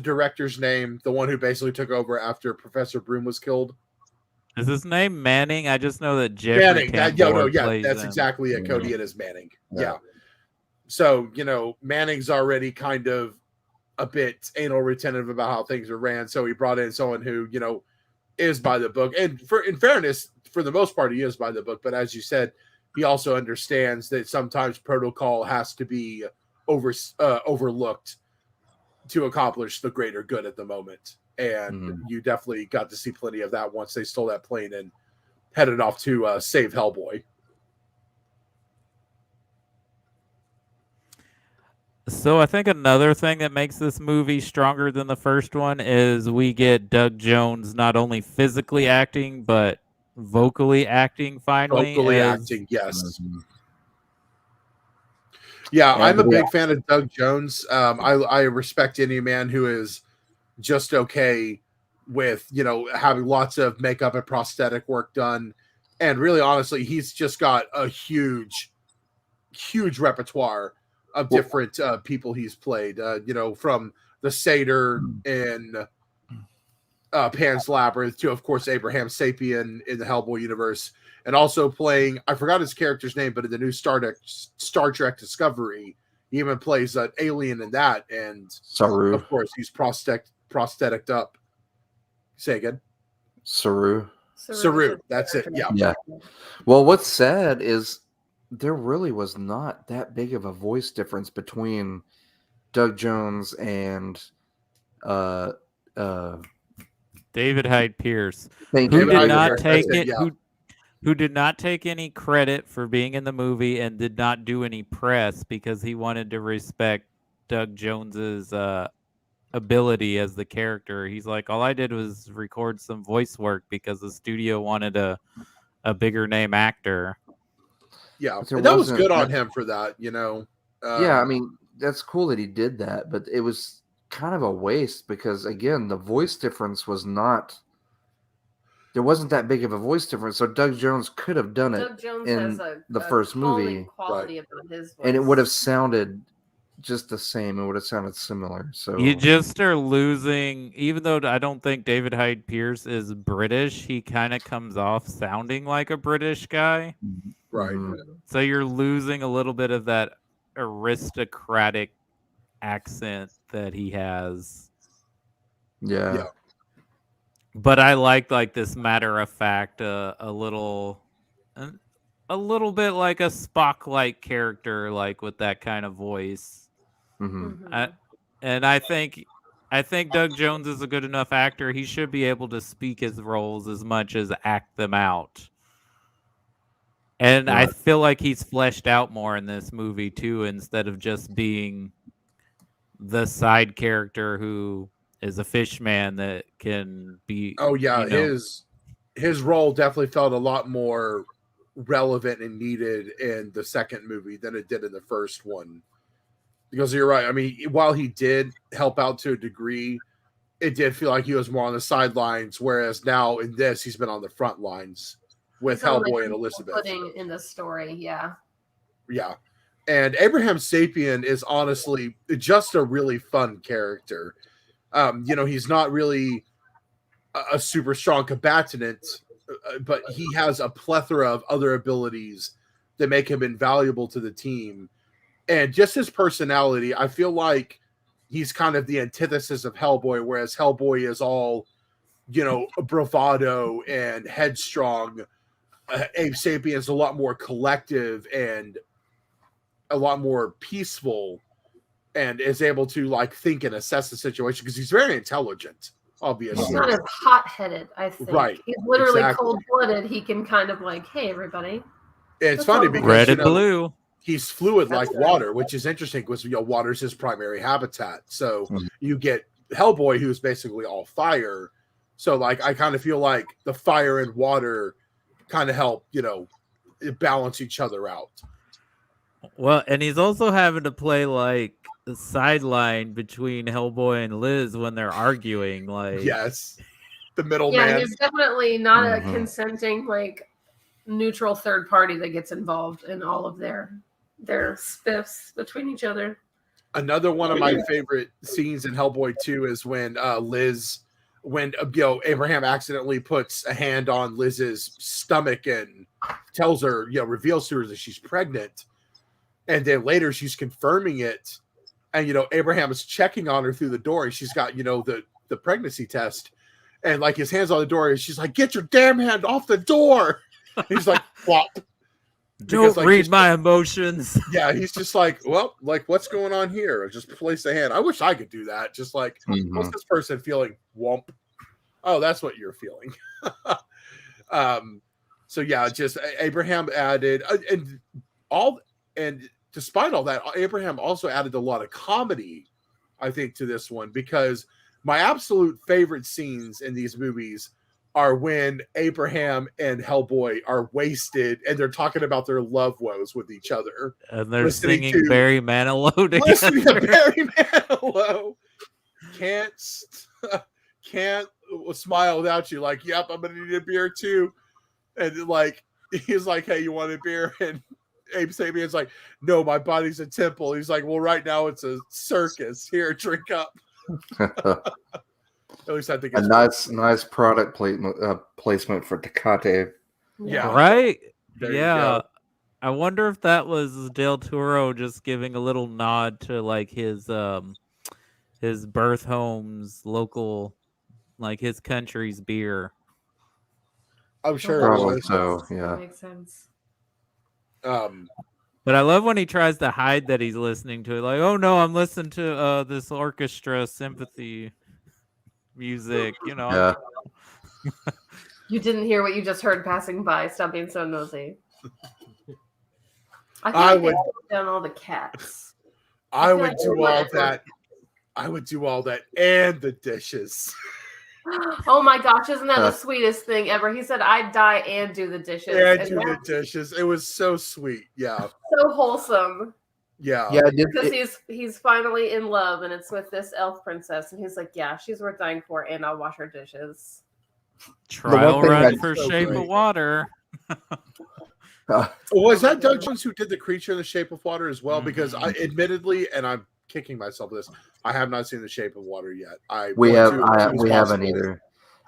director's name? The one who basically took over after Professor Broom was killed? Is his name Manning? I just know that Jeffrey Manning. plays That's him. exactly it. Cody, it is Manning. Yeah. So, Manning's already kind of a bit anal retentive about how things are ran. So he brought in someone who, is by the book. And in fairness, for the most part, he is by the book. But as you said, he also understands that sometimes protocol has to be overlooked to accomplish the greater good at the moment. And you definitely got to see plenty of that once they stole that plane and headed off to save Hellboy. So I think another thing that makes this movie stronger than the first one is we get Doug Jones not only physically acting, but vocally acting finally. Acting, yes. Yeah, I'm a big fan of Doug Jones. I respect any man who is just okay with, having lots of makeup and prosthetic work done. And really, honestly, he's just got a huge repertoire of different people he's played, from the satyr in Pan's Labyrinth to, of course, Abraham Sapien in the Hellboy universe, and also playing, I forgot his character's name, but in the new Star Trek Discovery, he even plays an alien in that, and Saru. Of course, he's prosthetic up. Say again. Saru. That's it. Yeah. Yeah. Well, what's sad is there really was not that big of a voice difference between Doug Jones and David Hyde Pierce, Thank who you. did not take That's it, it, who did not take any credit for being in the movie and did not do any press because he wanted to respect Doug Jones's ability as the character. He's like, all I did was record some voice work because the studio wanted a bigger name actor. Yeah, and that was good on him for that, Yeah, I mean, that's cool that he did that, but it was kind of a waste because, again, the voice difference was not there wasn't that big of a voice difference, so Doug Jones could have done it Doug Jones in has the a first calming movie, quality about his voice. and it would have sounded just the same. It would have sounded similar. So You just are losing, even though I don't think David Hyde Pierce is British, he kind of comes off sounding like a British guy. Right. Mhm. So you're losing a little bit of that aristocratic accent that he has. Yeah. But I like this matter of fact, a little bit like a Spock-like character, like with that kind of voice. Mhm. And I think Doug Jones is a good enough actor. He should be able to speak his roles as much as act them out. And I Right. feel like he's fleshed out more in this movie too, instead of just being the side character who is a fish man that can be. Oh yeah, you know, his role definitely felt a lot more relevant and needed in the second movie than it did in the first one. Because you're right. I mean, while he did help out to a degree, it did feel like he was more on the sidelines. Whereas now in this, he's been on the front lines with He's on, Hellboy like, and Elizabeth. Putting in the story, yeah. Yeah. And Abraham Sapien is honestly just a really fun character. He's not really a super strong combatant, but he has a plethora of other abilities that make him invaluable to the team. And just his personality, I feel like he's kind of the antithesis of Hellboy, whereas Hellboy is all, bravado and headstrong. Abe Sapien is a lot more collective and a lot more peaceful, and is able to think and assess the situation because he's very intelligent, obviously. He's not as hot-headed, I think. Right. He's literally Exactly. cold-blooded. He can kind of hey, everybody. It's That's funny all because red and blue. he's fluid like That's right. water, which is interesting because water's his primary habitat. So Mhm. you get Hellboy, who's basically all fire. So I kind of feel like the fire and water kind of help, balance each other out. Well, and he's also having to play the sideline between Hellboy and Liz when they're arguing. Yes, the Yeah, middleman. he's definitely not a Mhm. consenting, neutral third party that gets involved in all of their spiffs between each other. Another one of my favorite scenes in Hellboy 2 is when Abraham accidentally puts a hand on Liz's stomach and tells her, reveals to her that she's pregnant. And then later she's confirming it. And, Abraham is checking on her through the door and she's got, the pregnancy test. And his hand's on the door and she's like, get your damn hand off the door. And he's like, flop. Don't read my emotions. Yeah, he's just what's going on here? Just place the hand. I wish I could do that. Just Mhm. what's this person feeling? Womp. Oh, that's what you're feeling. So yeah, just Abraham added, and despite all that, Abraham also added a lot of comedy, I think, to this one, because my absolute favorite scenes in these movies are when Abraham and Hellboy are wasted and they're talking about their love woes with each other. And they're Listening singing to- Barry Manilow together. Listening to Barry Manilow. Can't smile without you. Yep, I'm gonna need a beer too. And he's like, hey, you want a beer? And Abe Sapien's like, no, my body's a temple. He's like, well, right now it's a circus. Here, drink up. At least I think A it's nice product placement for Tecate. Yeah. Right? There you Yeah. go. I wonder if that was Del Toro just giving a little nod to his birth home's local, his country's beer. I'm sure it Probably was. so. That Yeah. makes sense. But I love when he tries to hide that he's listening to it. Like, oh no, I'm listening to this orchestra sympathy music. Yeah. You didn't hear what you just heard passing by. Stop being so nosy. I think would- they put down all the cats. I feel would like do we might all have- that. I would do all that and the dishes. Oh my gosh, isn't that the sweetest thing ever? He said, I'd die and do the dishes. And And do the that's dishes. It was so sweet. Yeah. so wholesome. Yeah. Yeah. Because he's finally in love and it's with this elf princess. And he's like, yeah, she's worth dying for and I'll wash her dishes. Trial thing run that- for So Shape great. of Water. Was my that Doug goodness. Jones who did The Creature in the Shape of Water as well? Because I admittedly, and I'm kicking myself for this, I have not seen The Shape of Water yet. we want have to as soon as we haven't possible. either.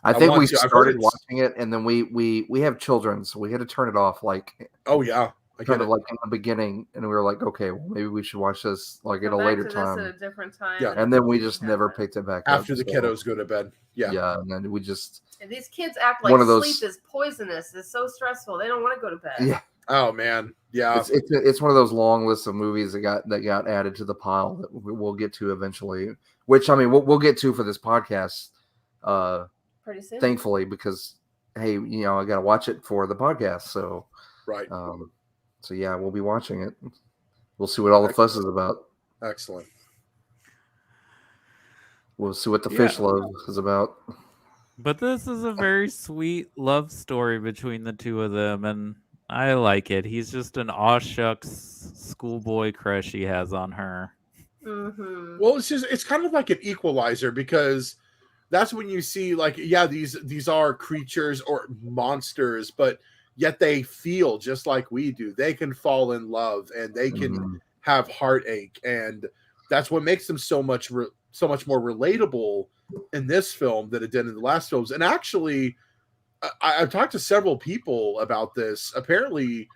I I think want we to. I've heard started it's- watching it, and then we have children, so we had to turn it off like Oh yeah, I get kind it. of like in the beginning, and we were like, okay, well maybe we should watch this like at Go a back later to this time, at a different time. Yeah. and then we just Yeah. never picked it back After up. the so, kiddos go to bed. Yeah. yeah, and then we just And these kids act like One of those- sleep is poisonous. It's so stressful. They don't want to go to bed. yeah. Oh man. Yeah. It's one of those long lists of movies that got added to the pile that we'll get to eventually. Which I mean, we'll get to for this podcast, Pretty soon. thankfully, because hey, you know, I got to watch it for the podcast. So, Right. so yeah, we'll be watching it. We'll see what all the fuss is about. Excellent. We'll see what the Yeah. fish love is about. But this is a very sweet love story between the two of them, and I like it. He's just an aw shucks schoolboy crush he has on her. Mm-hmm. Well, it's kind of like an equalizer because that's when you see like, yeah, these are creatures or monsters, but yet they feel just like we do. They can fall in love and they can Mhm. have heartache, and that's what makes them so much more relatable in this film than it did in the last films. And actually, I've talked to several people about this. Apparently,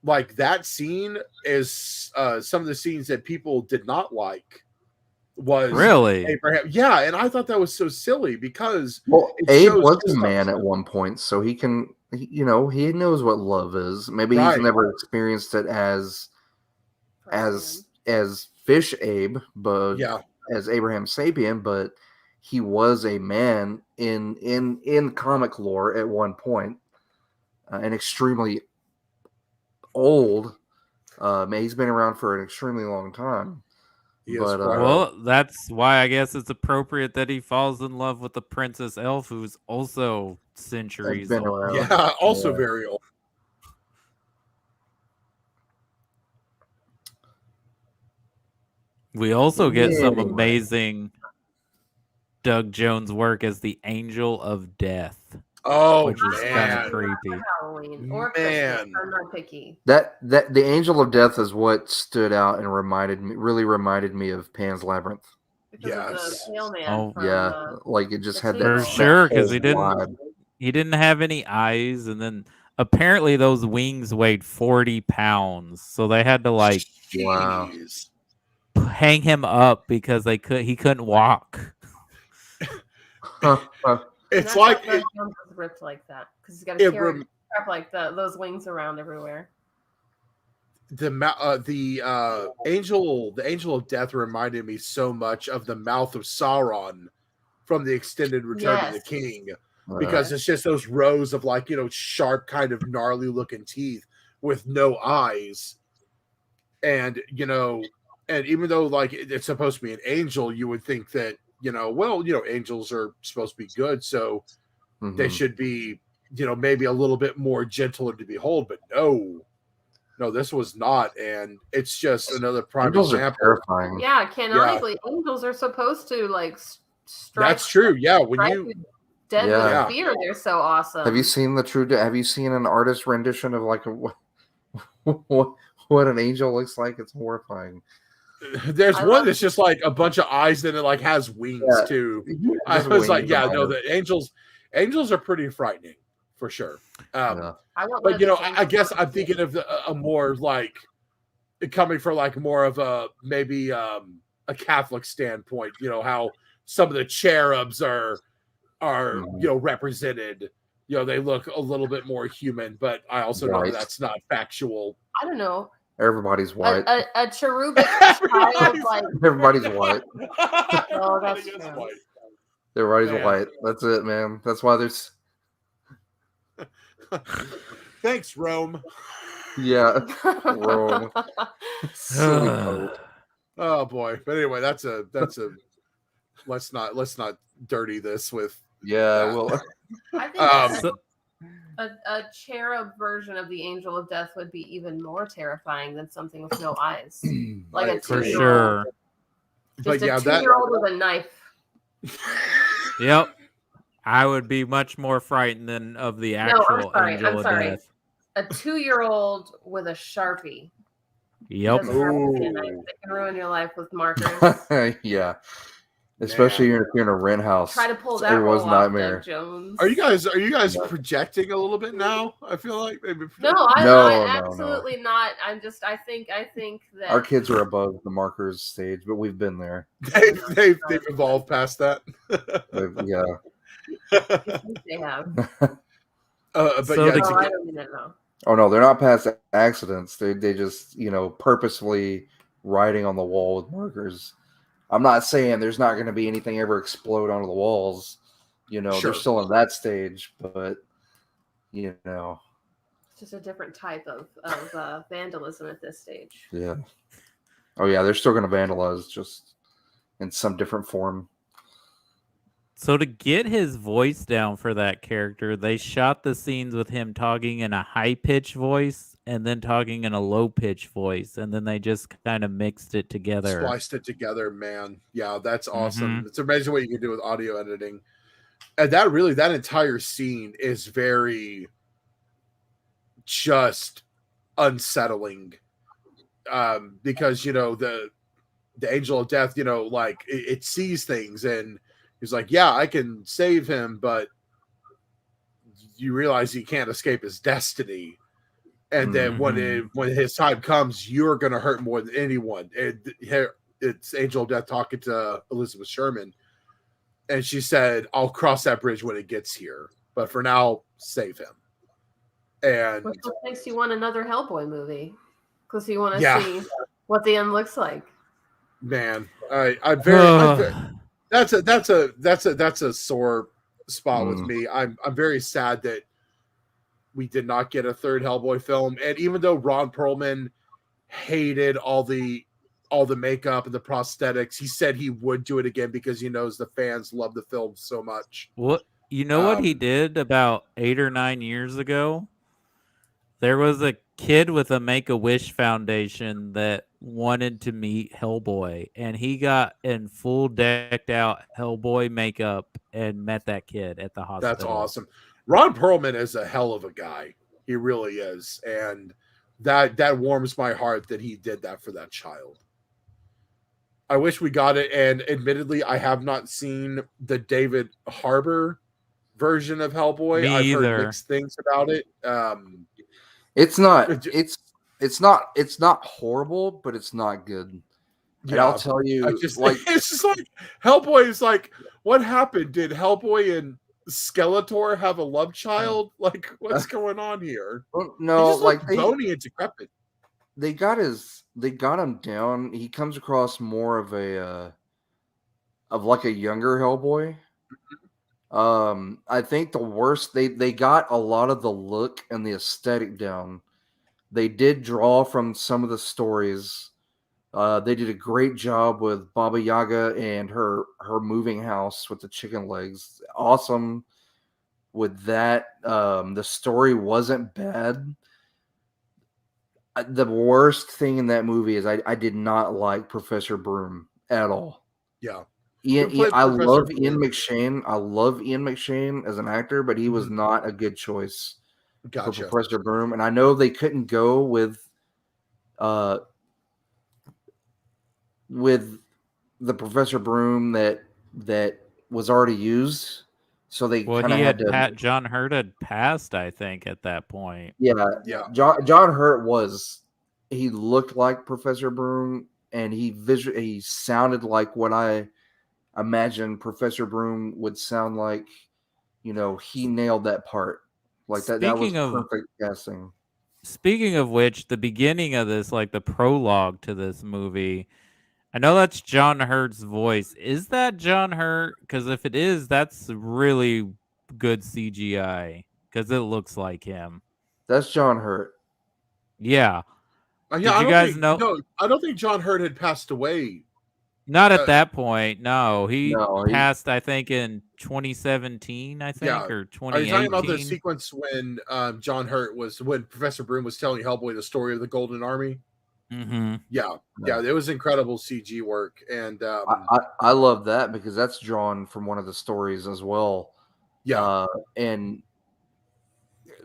like that scene is some of the scenes that people did not like. Was Really? Abraham? Yeah, and I thought that was so silly because Well, it Abe shows was just a how- man at one point, so he can, you know, he knows what love is. Maybe Right. he's never experienced it as Fish Abe, but yeah, as Abraham Sapien, but he was a man in comic lore at one point, and extremely old. He's been around for an extremely long time. he is But, quite- Well, that's why I guess it's appropriate that he falls in love with the Princess Elf, who's also centuries been old. around. yeah, also Yeah. very old. We also get some Anyway. amazing Doug Jones work as the Angel of Death, Oh which is kind man, of creepy. Halloween or Man. Christmas. I'm not picky. That the Angel of Death is what stood out and really reminded me of Pan's Labyrinth. Because of Yes. the pale man. Oh, from, Yeah, like it just the had sequel. that For sure, because whole he didn't vibe. he didn't have any eyes, and then apparently those wings weighed 40 pounds, so they had to like Wow. Jeez. hang him up because he couldn't walk. Huh, huh. And It's that's like why it, Doug Jones was ripped like that because he's got to it carry rem- crap like those wings around everywhere. the angel of death reminded me so much of the mouth of Sauron from the extended Return of the Yes. King, because it's just those rows of like, you know, sharp kind of gnarly looking teeth with no eyes, and you know, and even though like it's supposed to be an angel, you would think that, you know, well, you know, angels are supposed to be good, so they Mhm. should be, you know, maybe a little bit more gentler to behold, but no, this was not, and it's just another prime Angels are example. terrifying. Yeah, canonically, angels are supposed to like strike. That's true. Yeah, when strike you dead Yeah. with fear, they're so awesome. Have you seen Have you seen an artist rendition of like what an angel looks like? It's horrifying. there's I one love- that's just like a bunch of eyes, and it like has wings Yeah. too. I Just was like, wings yeah, and no, eyes. the angels are pretty frightening for sure. Yeah. I want one But of you know, those I guess angels. I'm thinking of a more like coming from like more of a maybe a Catholic standpoint. You know how some of the cherubs are Mhm. you know represented. You know, they look a little bit more human, but I also know Right. that's not factual. I don't know. Everybody's white. A cherubic child like Everybody's white. Oh, that's Everybody is true. white. Everybody's Man. white. That's it, man. That's why there's Thanks, Rome. yeah. Rome. Silly pope. Oh boy. But anyway, that's a let's not dirty this with Yeah, well, I think Um, a cherub version of the angel of death would be even more terrifying than something with no eyes. Like a For 2-year-old. sure. Just But a yeah, 2-year-old with a knife. Yep. I would be much more frightened than of the No, I'm actual sorry. Angel I'm of sorry. Death. A 2-year-old with a Sharpie. Yep. Doesn't have to be a knife. Ooh. They can ruin your life with markers. Yeah, especially Man. if you're in a rent house. Try to pull It's that everyone's role off, nightmare. Doug Jones. Are you guys No. projecting a little bit now? I feel like maybe No, No, I no. absolutely not. I think that Our kids are above the markers stage, but we've been there. they've evolved past that. Yeah. I think they have. But So yeah, to- Oh, I don't even know. Oh no, they're not past accidents. They just purposefully writing on the wall with markers. I'm not saying there's not going to be anything ever explode onto the walls. Sure. They're still in that stage, but It's just a different type of vandalism at this stage. yeah. Oh yeah, they're still going to vandalize, just in some different form. So to get his voice down for that character, they shot the scenes with him talking in a high-pitched voice and then talking in a low-pitched voice, and then they just kind of mixed it together. Spliced it together, man. Yeah, that's awesome. Mhm. It's amazing what you can do with audio editing. And that entire scene is very just unsettling. Because the Angel of Death, like it sees things and he's like, yeah, I can save him, but you realize he can't escape his destiny. And then when his time comes, you're going to hurt more than anyone. And it's Angel of Death talking to Elizabeth Sherman. And she said, I'll cross that bridge when it gets here. But for now, save him. And Which makes you want another Hellboy movie. Because you want to Yeah. see what the end looks like. man, I'm very that's a sore spot with me. I'm very sad that we did not get a third Hellboy film. And even though Ron Perlman hated all the makeup and the prosthetics, he said he would do it again because he knows the fans love the film so much. What he did about 8 or 9 years ago? There was a kid with a Make-A-Wish Foundation that wanted to meet Hellboy, and he got in full decked out Hellboy makeup and met that kid at the hospital. That's awesome. Ron Perlman is a hell of a guy. He really is. And that warms my heart that he did that for that child. I wish we got it. And admittedly, I have not seen the David Harbour version of Hellboy. Me I've either. heard mixed things about it. It's not horrible, but it's not good. And I'll tell you, it's just like Hellboy is like, what happened? Did Hellboy and Skeletor have a love child? Like, what's going on here? no, He just like bony and decrepit. they got him down. He comes across more of a younger Hellboy. I think the worst they got a lot of the look and the aesthetic down. They did draw from some of the stories. They did a great job with Baba Yaga and her moving house with the chicken legs. Awesome with that. The story wasn't bad. The worst thing in that movie is I did not like Professor Broom at all. Yeah. I love Ian McShane. I love Ian McShane as an actor, but he was not a good choice for Professor Broom. And I know they couldn't go with the Professor Broom that was already used. So they kind of had to. John Hurt had passed, I think, at that point. Yeah. John Hurt he looked like Professor Broom, and he sounded like what I imagine Professor Broom would sound like. He nailed that part. Like that was perfect casting. Speaking of which, the beginning of this, like the prologue to this movie, I know that's John Hurt's voice. Is that John Hurt? Because if it is, that's really good CGI. Because it looks like him. That's John Hurt. Yeah. Yeah, Did you guys know? No, I don't think John Hurt had passed away. Not at that point. No, he passed. I think in 2017. I think or 2018. Are you talking about the sequence when John Hurt when Professor Broom was telling Hellboy the story of the Golden Army? Mm-hmm. Yeah, it was incredible CG work, and I love that because that's drawn from one of the stories as well. Yeah. And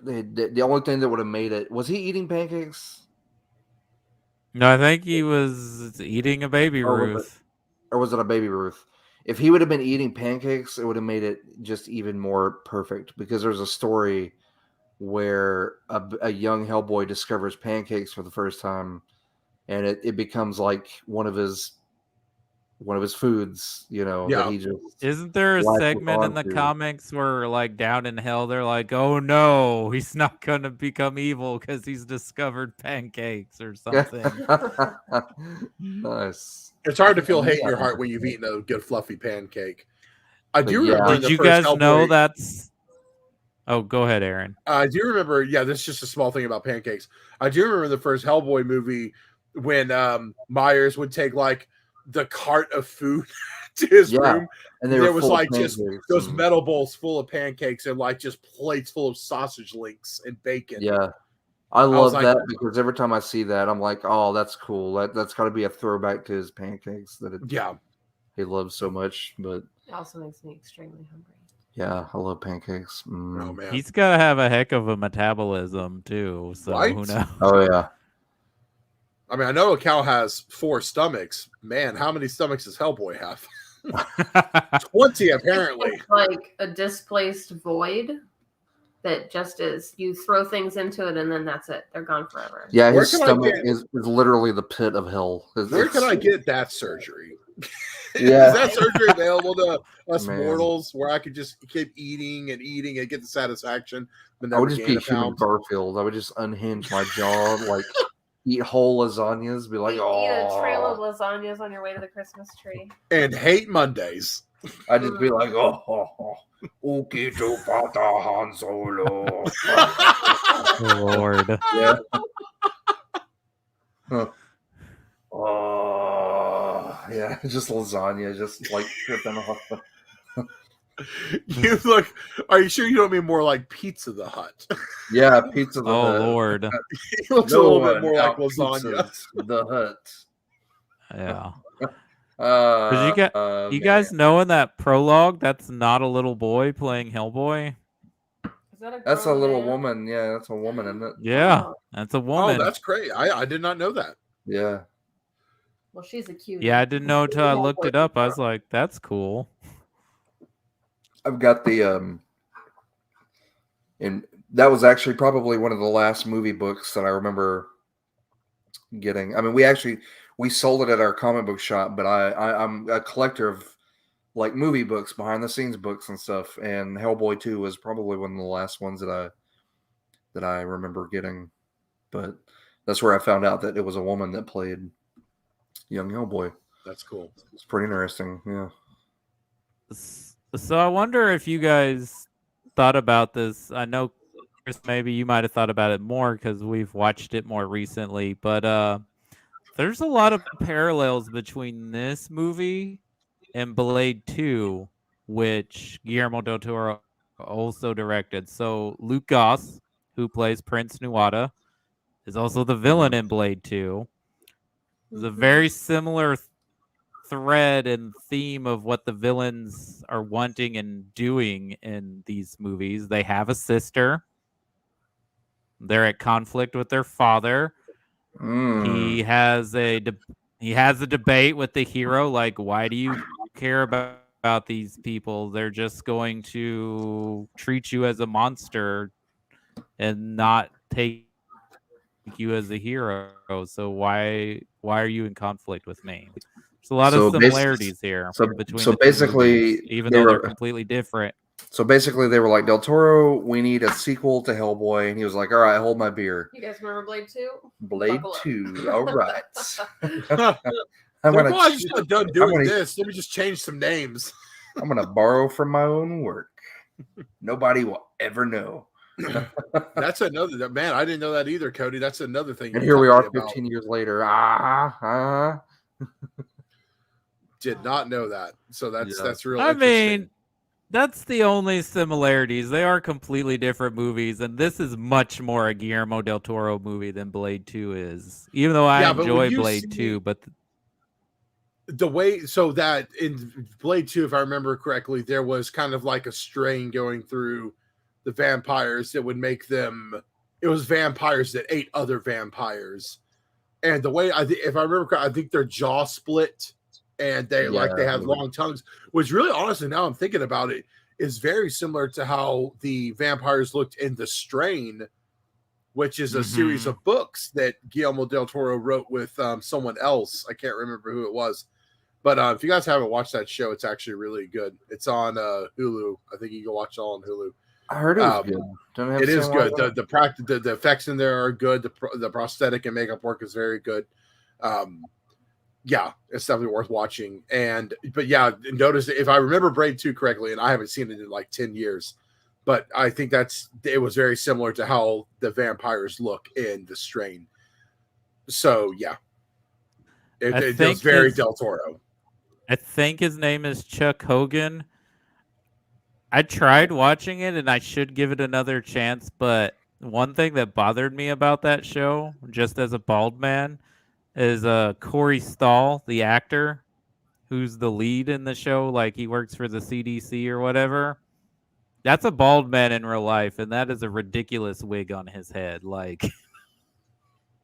the only thing that would have made it was he eating pancakes? No, I think he was eating a baby Or was it, Ruth. or was it a baby Ruth? If he would have been eating pancakes, it would have made it just even more perfect because there's a story where a young Hellboy discovers pancakes for the first time, and it becomes like one of his foods, that he just Isn't there a latches segment in the onto. comics where, like, down in hell, they're like, "Oh no, he's not gonna become evil because he's discovered pancakes or something." Nice. It's hard to feel hate in Yeah. your heart when you've eaten a good fluffy pancake. I do Yeah. remember in Did the you first guys know Hellboy. that's? Oh, go ahead, Aaron. I do remember. Yeah, this is just a small thing about pancakes. I do remember the first Hellboy movie when Myers would take like the cart of food to his room, and there was full of like just pancakes those and- metal bowls full of pancakes and like just plates full of sausage links and bacon. Yeah. I was love like- that because every time I see that, I'm like, oh, that's cool. That's got to be a throwback to his pancakes that Yeah. he loves so much. But It also makes me extremely hungry. yeah, I love pancakes. Oh man. He's gotta have a heck of a metabolism too. So Right? who knows? Oh yeah. I mean, I know a cow has 4 stomachs. Man, how many stomachs does Hellboy have? 20 apparently. It's like a displaced void that just is. You throw things into it and then that's it. They're gone forever. Yeah, Where his can I stomach get- is literally the pit of hell. Where can I get that surgery? Yeah. Is that surgery available to us Man. mortals where I could just keep eating and eating and get the satisfaction? But I would never just gain be a human pound? Garfield. I would just unhinge my jaw, like eat whole lasagnas, be like, Eat a trail of oh. lasagnas on your way to the Christmas tree. And hate Mondays. I'd just be like, oh, okay, to Father Han Solo. Lord. Yeah. Huh. Oh, yeah, just lasagna, just like tripping off. You look. Are you sure you don't mean more like Pizza the Hut? Yeah, Pizza the Oh Hut. Lord. He looks a No little bit one more like out lasagna. pizzas the Hut. Yeah. Uh, You man. guys know in that prologue that's not a little boy playing Hellboy? Is that a That's a grown little man? woman. Yeah, that's a woman, isn't it? Yeah, Oh. that's a Oh, woman. that's great. I did not know that. Yeah. Well, she's a cutie. Yeah, I didn't know until I looked it up. I was like, that's cool. I've got the and that was actually probably one of the last movie books that I remember getting. I mean, we sold it at our comic book shop, but I'm a collector of like movie books, behind the scenes books and stuff. And Hellboy 2 was probably one of the last ones that I remember getting. But that's where I found out that it was a woman that played young Hellboy. That's cool. It's pretty interesting. Yeah. So I wonder if you guys thought about this. I know, Chris, maybe you might have thought about it more because we've watched it more recently. But there's a lot of parallels between this movie and Blade 2, which Guillermo del Toro also directed. So Luke Goss, who plays Prince Nuada, is also the villain in Blade 2. It's a very similar thread and theme of what the villains are wanting and doing in these movies. They have a sister. They're at conflict with their father. He has a debate with the hero, like, why do you care about these people? They're just going to treat you as a monster and not take you as a hero. So why are you in conflict with me? There's a lot of similarities here between the two basically, movies, even though they're completely different. So basically, they were like, Del Toro, we need a sequel to Hellboy. And he was like, all right, hold my beer. You guys remember Blade 2? Blade Buckle up. 2. All right. I'm gonna I just got done doing gonna- this. Let me just change some names. I'm going to borrow from my own work. Nobody will ever know. That's another man. I didn't know that either, Cody. That's another thing. And you here we told are me about. 15 years later. Did not know that. So that's real. I interesting. mean, that's the only similarities. They are completely different movies, and this is much more a Guillermo del Toro movie than Blade 2 is. Even though I Yeah, but when enjoy you Blade see- 2, but the way, so that in Blade 2, if I remember correctly, there was kind of like a strain going through the vampires that would make them, it was vampires that ate other vampires. And the way if I remember correctly, I think their jaw split and they they had long tongues, which really honestly, now I'm thinking about it, is very similar to how the vampires looked in The Strain, which is a series of books that Guillermo del Toro wrote with someone else. I can't remember who it was. But if you guys haven't watched that show, it's actually really good. It's on Hulu. I think you can watch it all on Hulu. I heard it was good. It is good. The effects in there are good. The prosthetic and makeup work is very good. Yeah, it's definitely worth watching. But yeah, notice if I remember Braid 2 correctly, and I haven't seen it in like 10 years, but I think it was very similar to how the vampires look in The Strain. So yeah, it was very Del Toro. I think his name is Chuck Hogan. I tried watching it, and I should give it another chance, but one thing that bothered me about that show, just as a bald man, is Corey Stoll, the actor, who's the lead in the show, like he works for the CDC or whatever. That's a bald man in real life, and that is a ridiculous wig on his head. Like,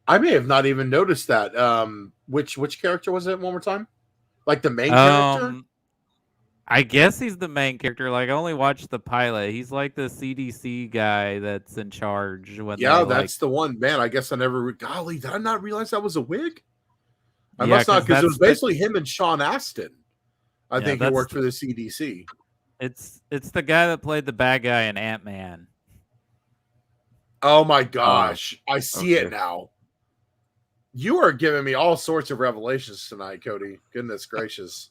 I may have not even noticed that. Which character was it? One more time, like the main character. I guess he's the main character. Like, I only watched the pilot. He's like the CDC guy that's in charge. That's the one. Man, I guess I never. Golly, did I not realize that was a wig? I must not, because it was basically him and Sean Astin. I think he worked for the CDC. It's the guy that played the bad guy in Ant-Man. Oh my gosh, I see it now. You are giving me all sorts of revelations tonight, Cody. Goodness gracious,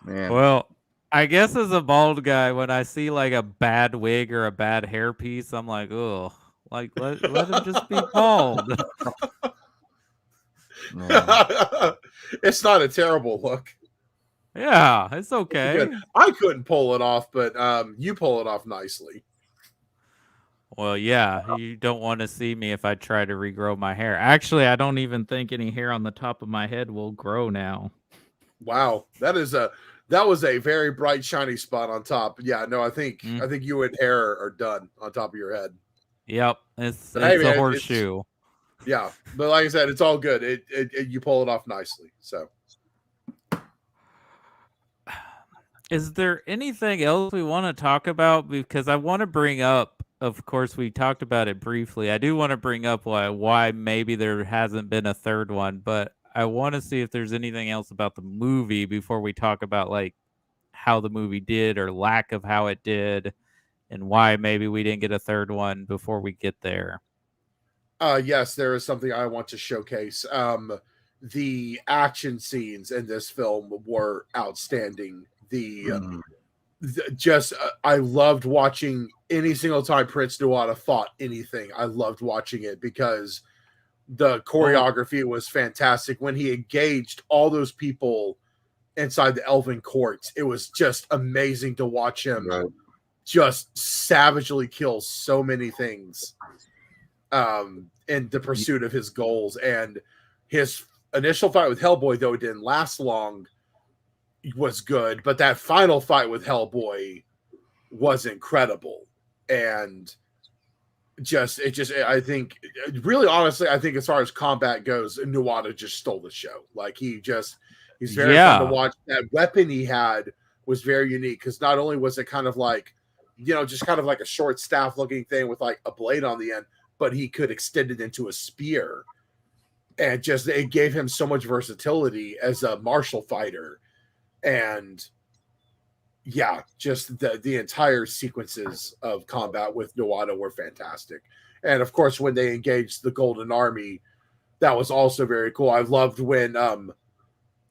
man. Well, I guess as a bald guy, when I see like a bad wig or a bad hairpiece, I'm like, oh, like let him just be bald. It's not a terrible look. Yeah, it's okay. I couldn't pull it off, but you pull it off nicely. Well, yeah, you don't want to see me if I try to regrow my hair. Actually, I don't even think any hair on the top of my head will grow now. Wow, that was a very bright, shiny spot on top. Yeah, no, I think you and hair are done on top of your head. Yep, it's a horseshoe. Yeah, but like I said, it's all good. You pull it off nicely. So, is there anything else we want to talk about? Because I want to bring up, of course, we talked about it briefly. I do want to bring up why maybe there hasn't been a third one, but I want to see if there's anything else about the movie before we talk about like how the movie did or lack of how it did, and why maybe we didn't get a third one before we get there. Yes, there is something I want to showcase. The action scenes in this film were outstanding. I loved watching any single time Prince Nuada fought anything. I loved watching it because the choreography was fantastic. When he engaged all those people inside the Elven courts, it was just amazing to watch him just savagely kill so many things in the pursuit of his goals. And his initial fight with Hellboy, though it didn't last long, was good, but that final fight with Hellboy was incredible. And I think, really honestly, I think as far as combat goes, Nuada just stole the show. Like he's very fun to watch. That weapon he had was very unique because not only was it kind of like, just kind of like a short staff looking thing with like a blade on the end, but he could extend it into a spear. And it gave him so much versatility as a martial fighter. And yeah, just the entire sequences of combat with Nuada were fantastic. And of course, when they engaged the Golden Army, that was also very cool. I loved when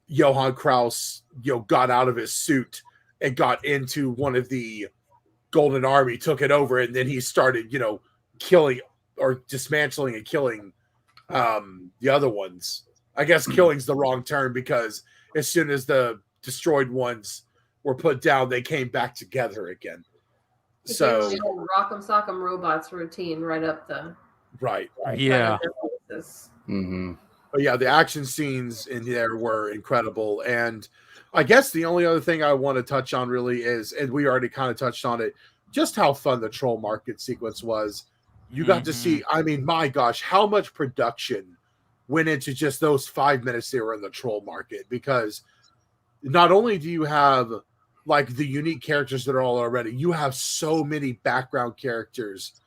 Johann Kraus got out of his suit and got into one of the Golden Army, took it over, and then he started killing or dismantling and killing the other ones. I guess killing's the wrong term, because as soon as the destroyed ones were put down, they came back together again. So Rock'em Sock'em Robots routine right up the right. Yeah. Mm-hmm. But yeah, the action scenes in there were incredible. And I guess the only other thing I want to touch on really is, and we already kind of touched on it, just how fun the troll market sequence was. You got to see, I mean, my gosh, how much production went into just those 5 minutes they were in the troll market. Because not only do you have like the unique characters that are all already, you have so many background characters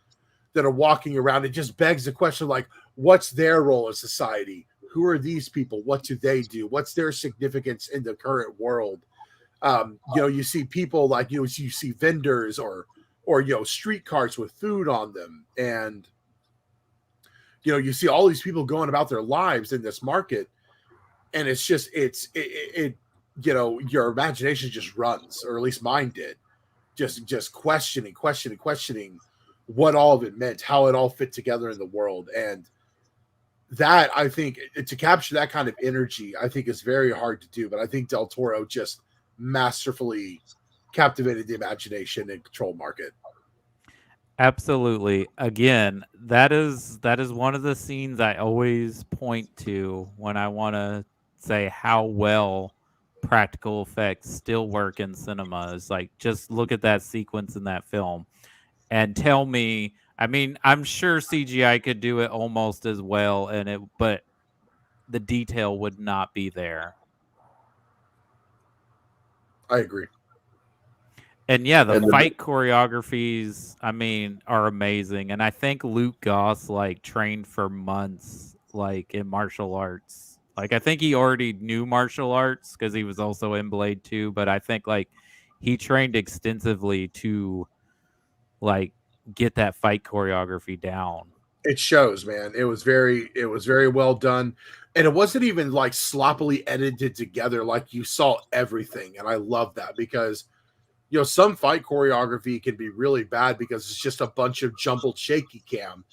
that are walking around. It just begs the question, like, what's their role in society? Who are these people? What do they do? What's their significance in the current world? You see people like, you see vendors or street carts with food on them. And, you see all these people going about their lives in this market. And it's just, your imagination just runs, or at least mine did. Just questioning what all of it meant, how it all fit together in the world. And that, I think, to capture that kind of energy, I think is very hard to do. But I think Del Toro just masterfully captivated the imagination and control market. Absolutely. Again, that is one of the scenes I always point to when I want to say how well practical effects still work in cinema. Is like, just look at that sequence in that film and tell me. I mean, I'm sure CGI could do it almost as well, but the detail would not be there. I agree. And yeah, the fight choreographies, I mean, are amazing. And I think Luke Goss trained for months in martial arts. I think he already knew martial arts because he was also in Blade 2, but I think he trained extensively to get that fight choreography down. It shows, man. It was very well done. And it wasn't even sloppily edited together. You saw everything. And I love that because some fight choreography can be really bad because it's just a bunch of jumbled shaky cam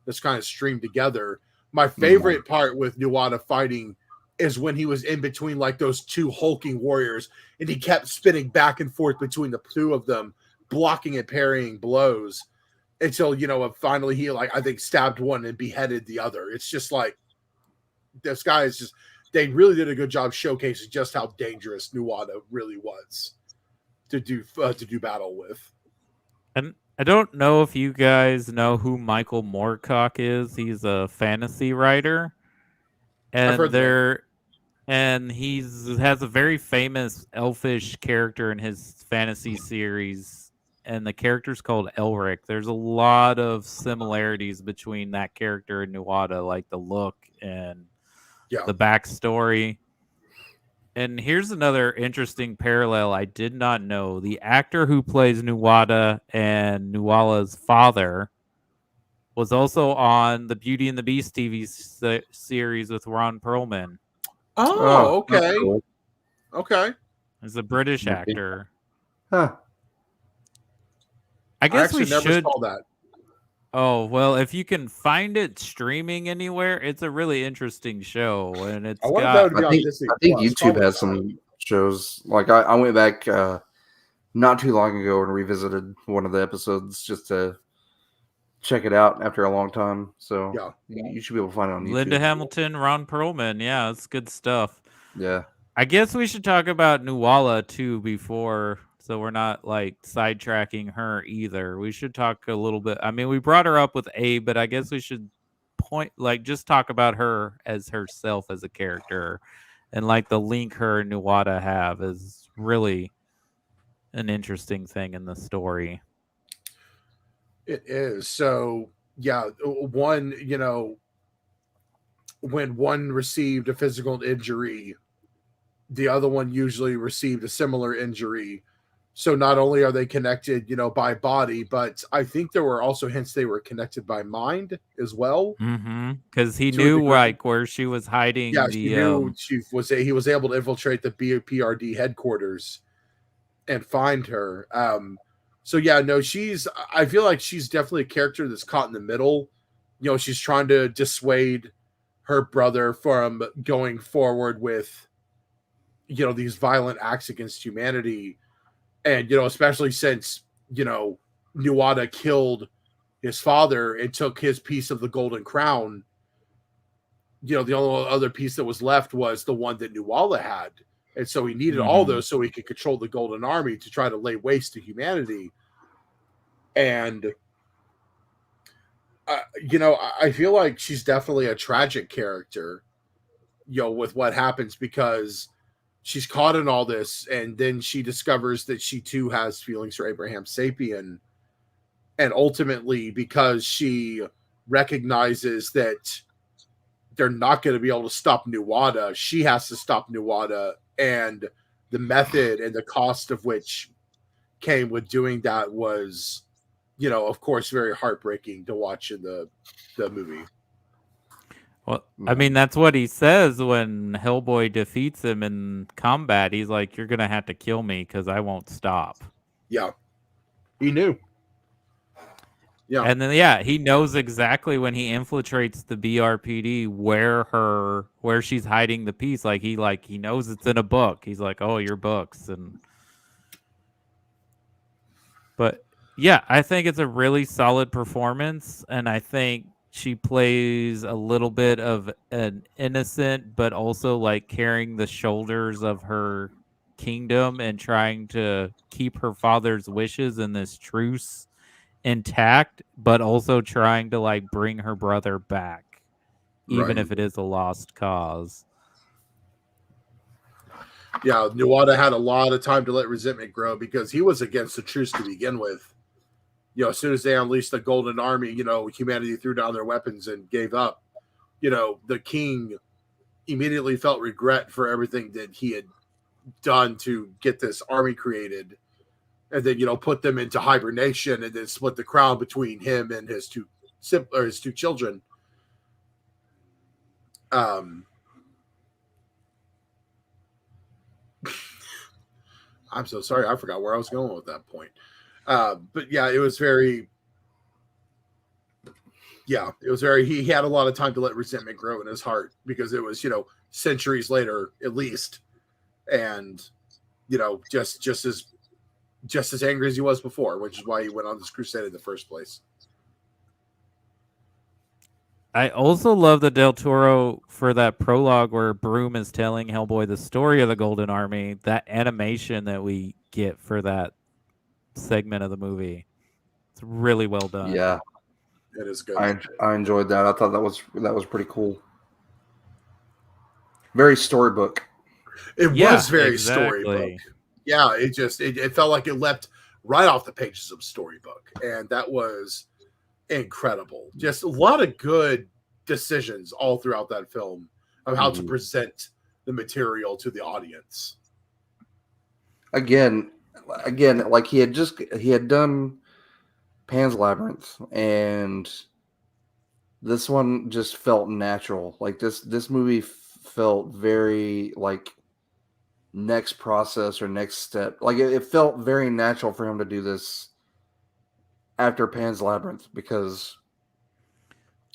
that's kind of streamed together. My favorite part with Nuada fighting is when he was in between those two hulking warriors and he kept spinning back and forth between the two of them, blocking and parrying blows until, finally he I think stabbed one and beheaded the other. It's just this guy is just, they really did a good job showcasing just how dangerous Nuada really was to do battle with. And I don't know if you guys know who Michael Moorcock is. He's a fantasy writer, and he has a very famous elfish character in his fantasy series, and the character's called Elric. There's a lot of similarities between that character and Nuada, like the look and the backstory. And here's another interesting parallel I did not know. The actor who plays Nuada and Nuala's father was also on the Beauty and the Beast TV series with Ron Perlman. Oh, okay. Cool. Okay. He's a British actor. Huh. I guess we never should. Saw that. Oh, well, if you can find it streaming anywhere, it's a really interesting show. And it's I think YouTube has some shows. I went back not too long ago and revisited one of the episodes just to check it out after a long time. So you should be able to find it on YouTube. Linda Hamilton, Ron Perlman. Yeah, it's good stuff. Yeah. I guess we should talk about Nuala too before, so we're not sidetracking her either. We should talk a little bit. I mean, we brought her up with Abe, but I guess we should just talk about her as herself as a character, and the link her and Nuada have is really an interesting thing in the story. It is. So one, when one received a physical injury, the other one usually received a similar injury. So not only are they connected, by body, but I think there were also hints they were connected by mind as well. Because he knew where she was hiding. Yeah, he was able to infiltrate the BPRD headquarters and find her. I feel like she's definitely a character that's caught in the middle. She's trying to dissuade her brother from going forward with, these violent acts against humanity. And, especially since, Nuada killed his father and took his piece of the Golden Crown, the only other piece that was left was the one that Nuala had. And so he needed all Mhm. those so he could control the Golden Army to try to lay waste to humanity. And, I feel like she's definitely a tragic character, with what happens, because she's caught in all this, and then she discovers that she too has feelings for Abraham Sapien. And ultimately, because she recognizes that they're not going to be able to stop Nuada, she has to stop Nuada, and the method and the cost of which came with doing that was, of course, very heartbreaking to watch in the movie. Well, I mean, that's what he says when Hellboy defeats him in combat. He's like, "You're gonna have to kill me because I won't stop." Yeah, he knew. Yeah, And then he knows exactly when he infiltrates the BRPD where she's hiding the piece. Like he knows it's in a book. He's like, "Oh, your books." But yeah, I think it's a really solid performance, and I think she plays a little bit of an innocent, but also like carrying the shoulders of her kingdom and trying to keep her father's wishes in this truce intact, but also trying to like bring her brother back, even right. if it is a lost cause. Yeah, Nuada had a lot of time to let resentment grow because he was against the truce to begin with. As soon as they unleashed the Golden Army, humanity threw down their weapons and gave up. The king immediately felt regret for everything that he had done to get this army created, and then put them into hibernation, and then split the crown between him and his two children. I'm so sorry, I forgot where I was going with that point. But yeah, it was very. Yeah, it was very. He had a lot of time to let resentment grow in his heart because it was, centuries later at least, and just as angry as he was before, which is why he went on this crusade in the first place. I also love the Del Toro for that prologue where Broom is telling Hellboy the story of the Golden Army. That animation that we get for that segment of the movie, it's really well done. Yeah, It is good. I enjoyed that. I thought that was pretty cool. Very storybook. It was very exactly. storybook. Yeah, it felt like it leapt right off the pages of storybook, and that was incredible. Just a lot of good decisions all throughout that film of how to present the material to the audience. Again, like he had done Pan's Labyrinth, and this one just felt natural. Like this movie felt very like next process or next step. Like it felt very natural for him to do this after Pan's Labyrinth because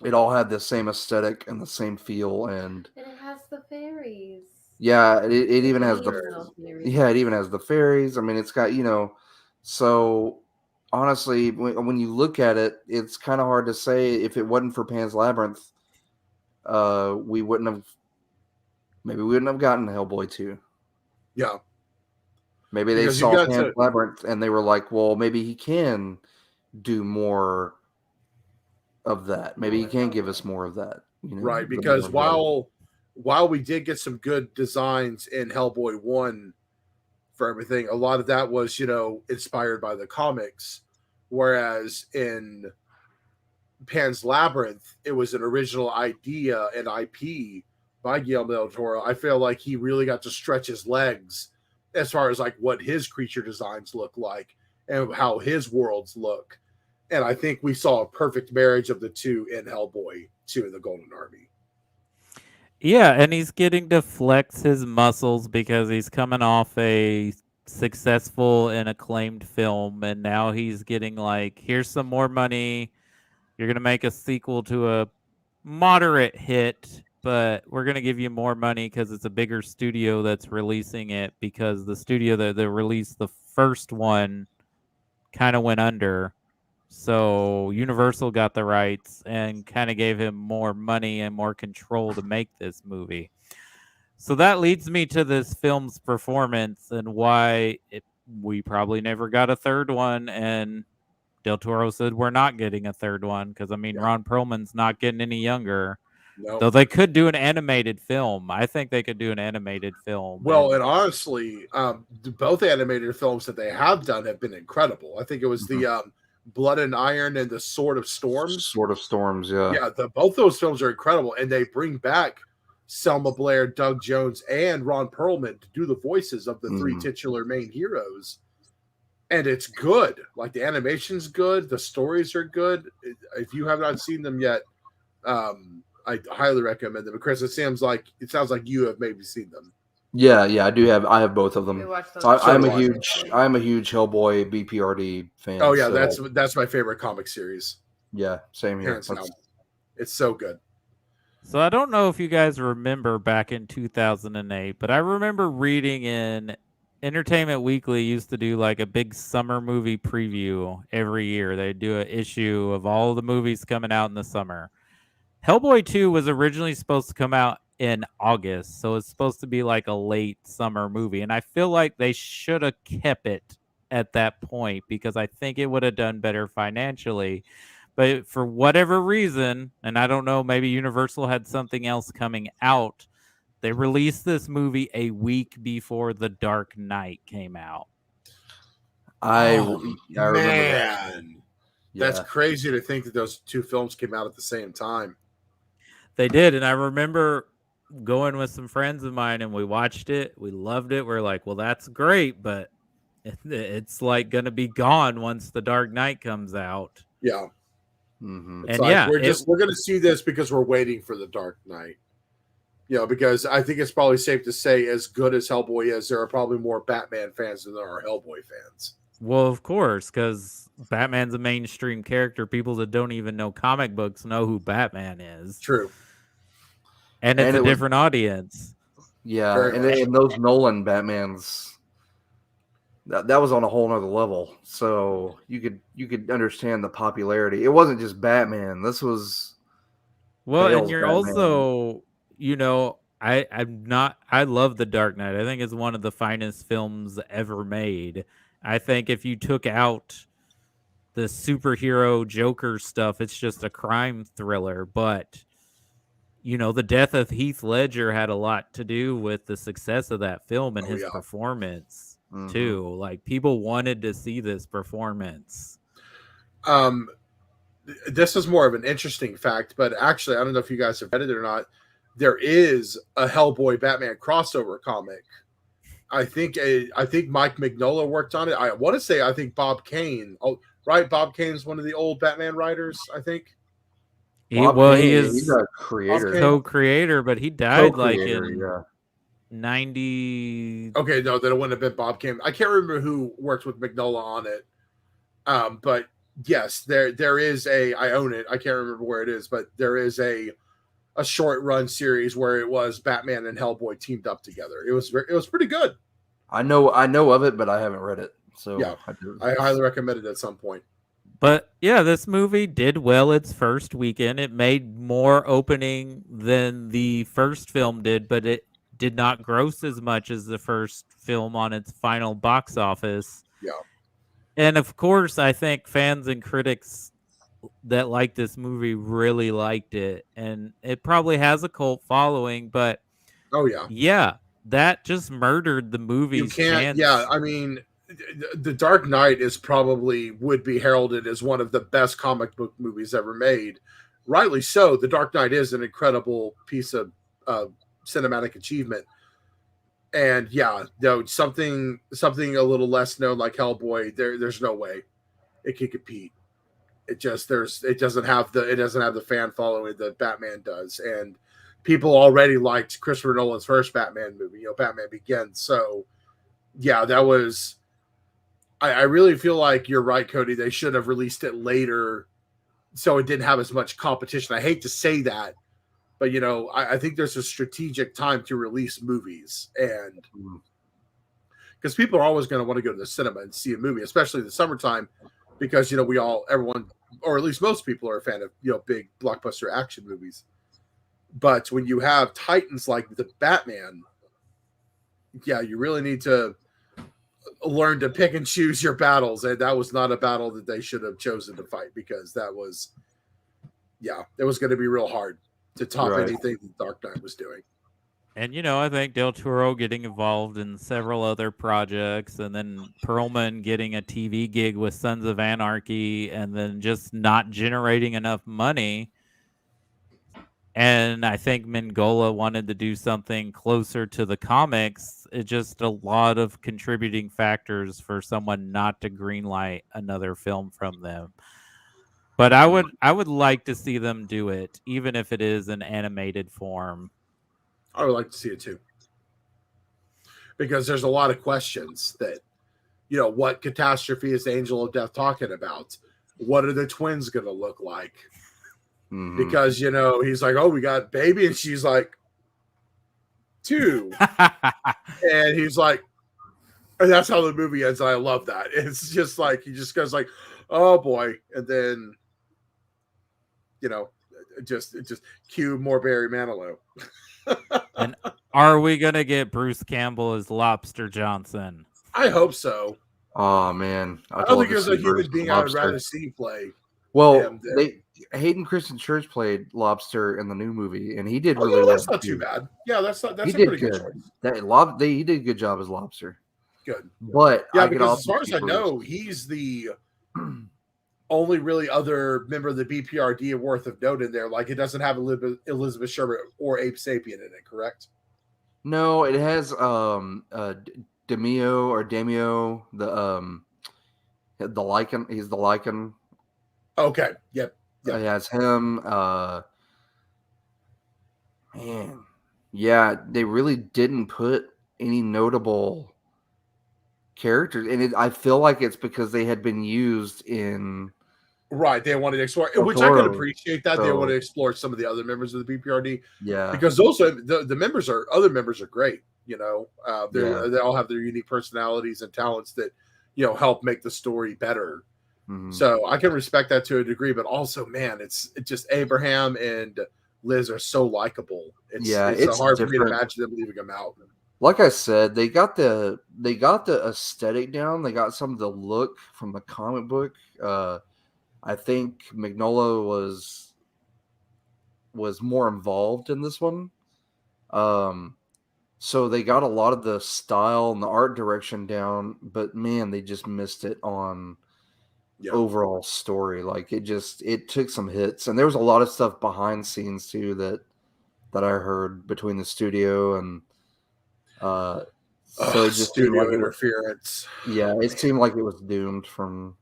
it all had the same aesthetic and the same feel, and it has the fairies. Yeah, it even has it even has the fairies. I mean, it's got so honestly, when you look at it, it's kind of hard to say if it wasn't for Pan's Labyrinth, we wouldn't have gotten Hellboy 2. Yeah. Maybe they saw Pan's Labyrinth and they were like, well, maybe he can do more of that. Maybe he can give us more of that. Right, because while we did get some good designs in Hellboy 1 for everything, a lot of that was, inspired by the comics. Whereas in Pan's Labyrinth, it was an original idea and IP by Guillermo del Toro. I feel like he really got to stretch his legs as far as like what his creature designs look like and how his worlds look. And I think we saw a perfect marriage of the two in Hellboy 2 in the Golden Army. Yeah, and he's getting to flex his muscles because he's coming off a successful and acclaimed film, and now he's getting like, here's some more money. You're going to make a sequel to a moderate hit, but we're going to give you more money because it's a bigger studio that's releasing it, because the studio that released the first one kind of went under. So Universal got the rights and kind of gave him more money and more control to make this movie. So that leads me to this film's performance and why we probably never got a third one. And Del Toro said we're not getting a third one because, I mean, Yeah. Ron Perlman's not getting any younger. No. Though they could do an animated film. I think they could do an animated film. Well, and honestly, both animated films that they have done have been incredible. I think it was the Blood and Iron and the Sword of Storms. Sword of Storms, yeah. Yeah, both those films are incredible, and they bring back Selma Blair, Doug Jones, and Ron Perlman to do the voices of the three titular main heroes. And it's good. Like, the animation's good, the stories are good. If you have not seen them yet, I highly recommend them. But Chris, it sounds like you have maybe seen them. Yeah, I have both of them. We watched those. So I'm a together. huge Hellboy BPRD fan. Oh yeah, so, that's my favorite comic series. yeah, same here. Hands down. It's so good. So I don't know if you guys remember back in 2008, but I remember reading in Entertainment Weekly used to do like a big summer movie preview every year. They'd do an issue of all the movies coming out in the summer. Hellboy 2 was originally supposed to come out in August, so it's supposed to be like a late summer movie. And I feel like they should have kept it at that point because I think it would have done better financially. But for whatever reason, and I don't know, maybe Universal had something else coming out, they released this movie a week before The Dark Knight came out. I remember that. That's Yeah. crazy to think that those two films came out at the same time. They did, and I remember going with some friends of mine, and we watched it. We loved it. We're like, well, that's great, but it's like going to be gone once The Dark Knight comes out. Yeah. Mm-hmm. It's And like, yeah, we're going to see this because we're waiting for The Dark Knight. You know, because I think it's probably safe to say, as good as Hellboy is, there are probably more Batman fans than there are Hellboy fans. Well, of course, because Batman's a mainstream character. People that don't even know comic books know who Batman is. True. And it's a different audience. Yeah, and those Nolan Batmans, that was on a whole nother level. So you could understand the popularity. It wasn't just Batman. This was and you're Batman. also, you know, I love The Dark Knight. I think it's one of the finest films ever made. I think if you took out the superhero Joker stuff, it's just a crime thriller. But, you know, the death of Heath Ledger had a lot to do with the success of that film and his performance, too. Like, people wanted to see this performance. This is more of an interesting fact, but actually, I don't know if you guys have read it or not. There is a Hellboy Batman crossover comic. I think Mike Mignola worked on it. I want to say I think Bob Kane. Oh, right, Bob Kane's one of the old Batman writers. I think. He is he's a creator, co-creator, but he died like in 90. Okay, no, that it wouldn't have been Bob Kane. I can't remember who worked with Mignola on it. But yes, there is I own it. I can't remember where it is, but there is a short run series where it was Batman and Hellboy teamed up together. It was pretty good. I know of it, but I haven't read it. So yeah, I highly recommend it at some point. But yeah, this movie did well its first weekend. It made more opening than the first film did, but it did not gross as much as the first film on its final box office. Yeah. And of course, I think fans and critics that like this movie really liked it, and it probably has a cult following, but that just murdered the movie's you can't chance. Yeah, I mean, The Dark Knight would be heralded as one of the best comic book movies ever made. Rightly so. The Dark Knight is an incredible piece of cinematic achievement. And yeah, no, something a little less known like Hellboy, there's no way it can compete. It doesn't have the fan following that Batman does, and people already liked Christopher Nolan's first Batman movie, Batman Begins. So yeah, that was. I really feel like you're right, Cody. They should have released it later, so it didn't have as much competition. I hate to say that, but I think there's a strategic time to release movies, and because people are always going to want to go to the cinema and see a movie, especially in the summertime. because everyone, or at least most people, are a fan of big blockbuster action movies. But when you have titans like the Batman, yeah, you really need to learn to pick and choose your battles, and that was not a battle that they should have chosen to fight, because it was going to be real hard to top anything that Dark Knight was doing. And, I think Del Toro getting involved in several other projects, and then Perlman getting a TV gig with Sons of Anarchy, and then just not generating enough money. And I think Mingala wanted to do something closer to the comics. It's just a lot of contributing factors for someone not to greenlight another film from them. But I would like to see them do it, even if it is an animated form. I would like to see it too, because there's a lot of questions that, what catastrophe is Angel of Death talking about? What are the twins going to look like? Mm-hmm. Because, he's like, oh, we got baby. And she's like, 2. And he's like, and that's how the movie ends. And I love that. It's just like, he just goes like, oh boy. And then, just cue more Barry Manilow. And are we going to get Bruce Campbell as Lobster Johnson? I hope so. Oh, man. I don't think there's a human being I would rather see play. Well, Hayden Christensen Church played Lobster in the new movie, and he did really well. That's not too bad. Yeah, that's a pretty good choice. He did a good job as Lobster. Good. But because as far as I know, he's the only really other member of the BPRD worth of note in there. Like, it doesn't have Elizabeth Sherbert or Abe Sapien in it, correct? No, it has Demio, the Lycan. He's the Lycan. Okay. Yep. It has him. Man, yeah, they really didn't put any notable characters, and I feel like it's because they had been used in. Right, they wanted to explore, which I can appreciate that. They want to explore some of the other members of the BPRD. Yeah, because also the other members are great. They all have their unique personalities and talents that help make the story better. Mm-hmm. So I can respect that to a degree, but also, man, it's just Abraham and Liz are so likable. It's hard for me to imagine them leaving them out. Like I said, they got the aesthetic down. They got some of the look from the comic book. I think Mignola was more involved in this one. So they got a lot of the style and the art direction down, but man, they just missed it on overall story. Like it took some hits, and there was a lot of stuff behind scenes too that I heard between the studio and so it just studio interference. It seemed like it was doomed from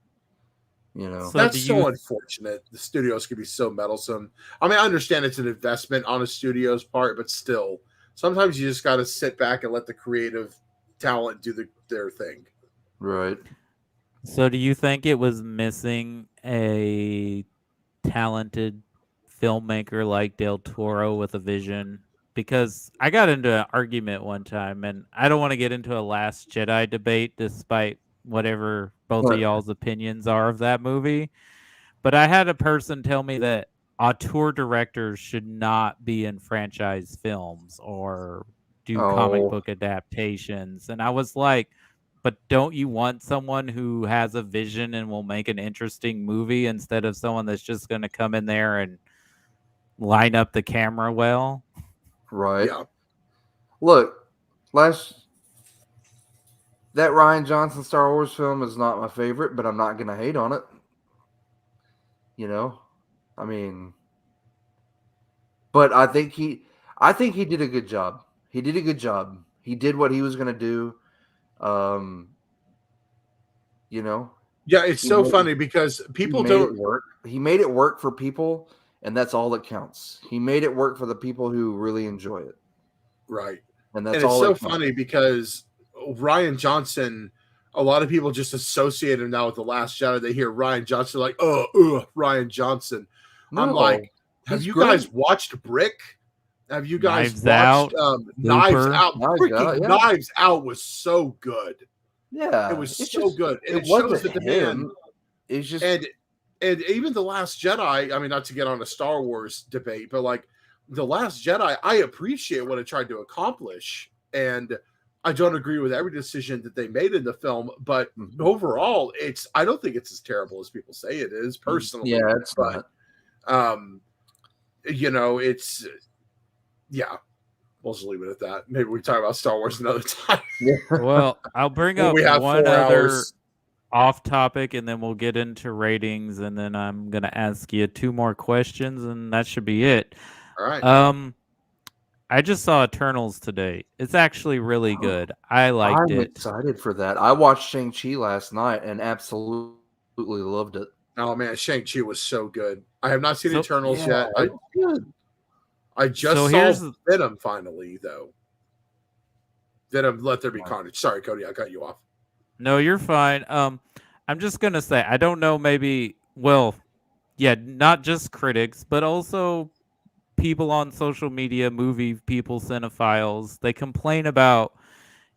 So that's so unfortunate. The studios could be so meddlesome. I mean, I understand it's an investment on a studio's part, but still, sometimes you just got to sit back and let the creative talent do their thing. Right. So do you think it was missing a talented filmmaker like Del Toro with a vision? Because I got into an argument one time, and I don't want to get into a Last Jedi debate despite whatever both of y'all's opinions are of that movie. But I had a person tell me that auteur directors should not be in franchise films or do comic book adaptations. And I was like, but don't you want someone who has a vision and will make an interesting movie instead of someone that's just going to come in there and line up the camera well? Right. Yeah. Look, that Rian Johnson Star Wars film is not my favorite, but I'm not going to hate on it. I mean, but I think he did a good job. He did a good job. He did what he was going to do. Yeah, it's so funny because people don't work. He made it work for people, and that's all that counts. He made it work for the people who really enjoy it. Right. And that's it's all so funny because Rian Johnson, a lot of people just associate him now with The Last Jedi. They hear Rian Johnson like, Rian Johnson. No, I'm like, have you guys watched Brick? Have you guys watched Knives Out? Knives Out was so good. Yeah. It was so good. And it shows that the man it's just And even The Last Jedi, I mean, not to get on a Star Wars debate, but like The Last Jedi, I appreciate what it tried to accomplish. And I don't agree with every decision that they made in the film, but overall, I don't think it's as terrible as people say it is, personally. Yeah, it's but it's we'll just leave it at that. Maybe we talk about Star Wars another time. Well, I'll bring up we have one 4 other hours. off topic, and then we'll get into ratings, and then I'm gonna ask you 2 more questions, and that should be it. All right. I just saw Eternals today. It's actually really good. I liked I'm it. excited for that. I watched Shang-Chi last night and absolutely loved it. Oh man, Shang-Chi was so good. I have not seen So- Eternals Yeah, yet. it's good. I just So saw here's- Venom finally, though. Venom, Let There Be Carnage. Sorry, Cody, I cut you off. No, you're fine. I'm just gonna say I don't know. Maybe not just critics, but also people on social media, movie people, cinephiles. They complain about,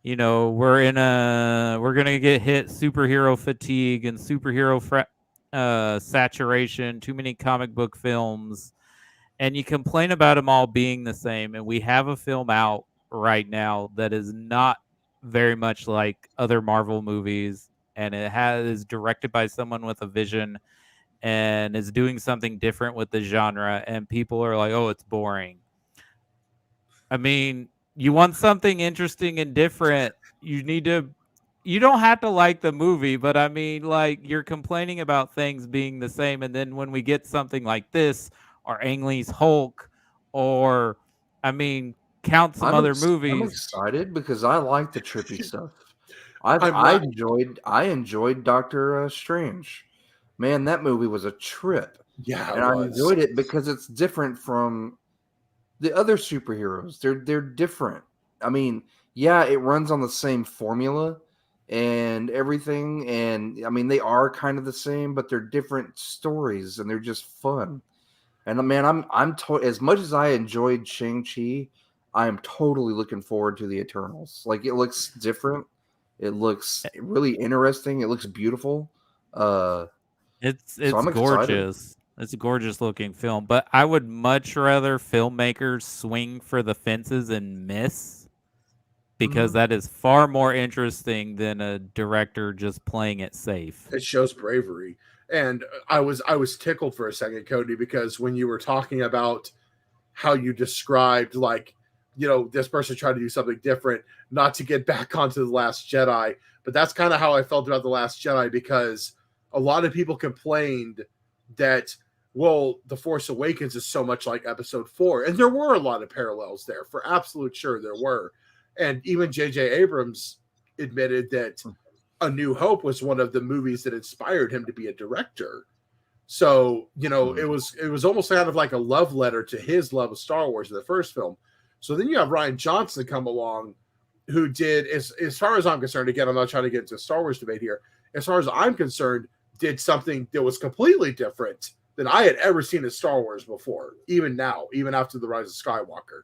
we're gonna get hit superhero fatigue and superhero saturation. Too many comic book films, and you complain about them all being the same. And we have a film out right now that is not very much like other Marvel movies, and is directed by someone with a vision and is doing something different with the genre, and people are like, oh, it's boring. I mean, you want something interesting and different, you don't have to like the movie, but I mean, like, you're complaining about things being the same, and then when we get something like this, or Ang Lee's Hulk, or, I mean, count some other movies. I'm excited because I like the trippy stuff. I enjoyed Doctor Strange. Man, that movie was a trip. Yeah, and I enjoyed it because it's different from the other superheroes. They're different. I mean, yeah, it runs on the same formula and everything, and I mean they are kind of the same, but they're different stories and they're just fun. And man, as much as I enjoyed Shang-Chi, I am totally looking forward to the Eternals. Like, it looks different. It looks really interesting. It looks beautiful. It's So I'm excited. gorgeous. It's a gorgeous looking film, but I would much rather filmmakers swing for the fences and miss, because that is far more interesting than a director just playing it safe. It shows bravery. And I was tickled for a second, Cody, because when you were talking about how you described, like, this person tried to do something different, not to get back onto The Last Jedi, but that's kind of how I felt about The Last Jedi, because a lot of people complained that, well, The Force Awakens is so much like Episode 4. And there were a lot of parallels there, for absolute sure there were. And even J.J. Abrams admitted that A New Hope was one of the movies that inspired him to be a director. So, it was almost kind of like a love letter to his love of Star Wars in the first film. So then you have Rian Johnson come along, who did, as far as I'm concerned, again, I'm not trying to get into a Star Wars debate here, as far as I'm concerned, did something that was completely different than I had ever seen in Star Wars before, even now, even after The Rise of Skywalker.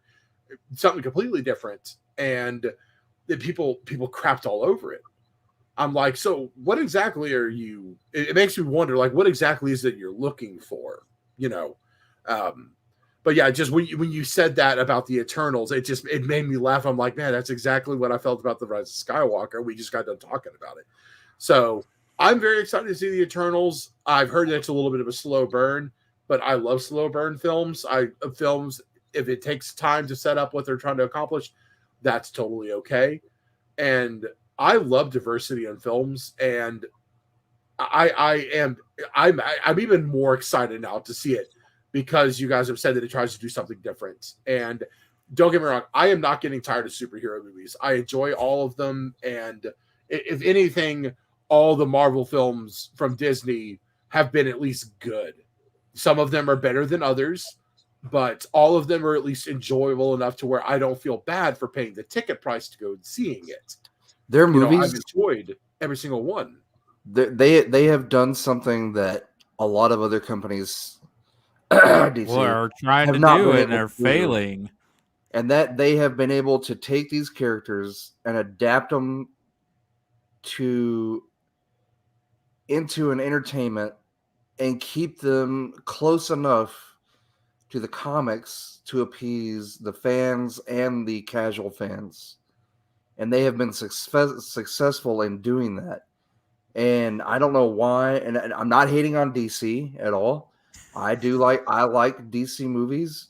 Something completely different, and that people crapped all over it. I'm like, so what exactly are you? It makes me wonder, like, what exactly is it you're looking for? But yeah, just when you said that about the Eternals, it made me laugh. I'm like, man, that's exactly what I felt about The Rise of Skywalker. We just got done talking about it. So I'm very excited to see the Eternals. I've heard that it's a little bit of a slow burn, but I love slow burn films. Films, if it takes time to set up what they're trying to accomplish, that's totally okay. And I love diversity in films, and I'm even more excited now to see it, because you guys have said that it tries to do something different. And don't get me wrong, I am not getting tired of superhero movies. I enjoy all of them, and if anything, all the Marvel films from Disney have been at least good. Some of them are better than others, but all of them are at least enjoyable enough to where I don't feel bad for paying the ticket price to go and seeing it. Their movies, I've enjoyed every single one. They have done something that a lot of other companies are trying to do, and they're failing. And that they have been able to take these characters and adapt them to into an entertainment and keep them close enough to the comics to appease the fans and the casual fans. And they have been successful in doing that. And I don't know why. And I'm not hating on DC at all. I like DC movies,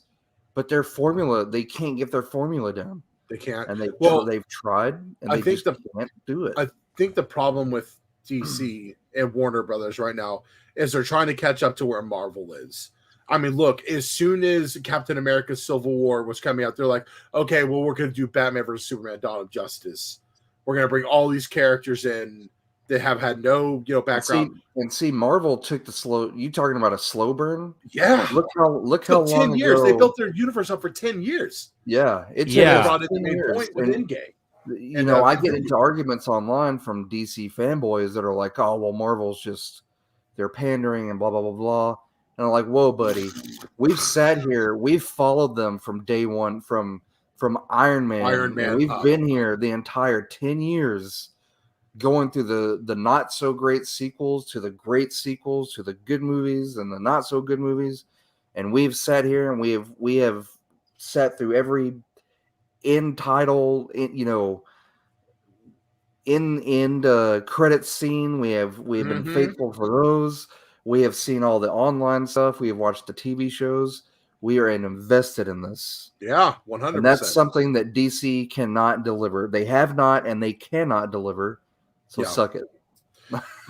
but their formula, they can't get their formula down. They can't. And Well, they've tried, and I they think just can't do it. I think the problem with DC and Warner Brothers right now is they're trying to catch up to where Marvel is. I mean, look, as soon as Captain America Civil War was coming out, they're like, okay, well, we're going to do Batman versus Superman Dawn of Justice. We're going to bring all these characters in that have had no, background. See, Marvel took the slow. You talking about a slow burn? Yeah. Look how long 10 years. ago They built their universe up for 10 years. Yeah, it's brought it to the point with Endgame. You know, I get into arguments online from DC fanboys that are like, "Oh, well, Marvel's just they're pandering and blah blah blah blah." And I'm like, "Whoa, buddy, we've sat here, we've followed them from day one, from Iron Man. Iron Man, We've been here the entire 10 years." Going through the not so great sequels to the great sequels to the good movies and the not so good movies, and we've sat here and we have sat through every end title, end credit scene. We've been faithful for those. We have seen all the online stuff. We have watched the TV shows. We are invested in this. Yeah, 100%. And that's something that DC cannot deliver. They have not, and they cannot deliver. So suck it.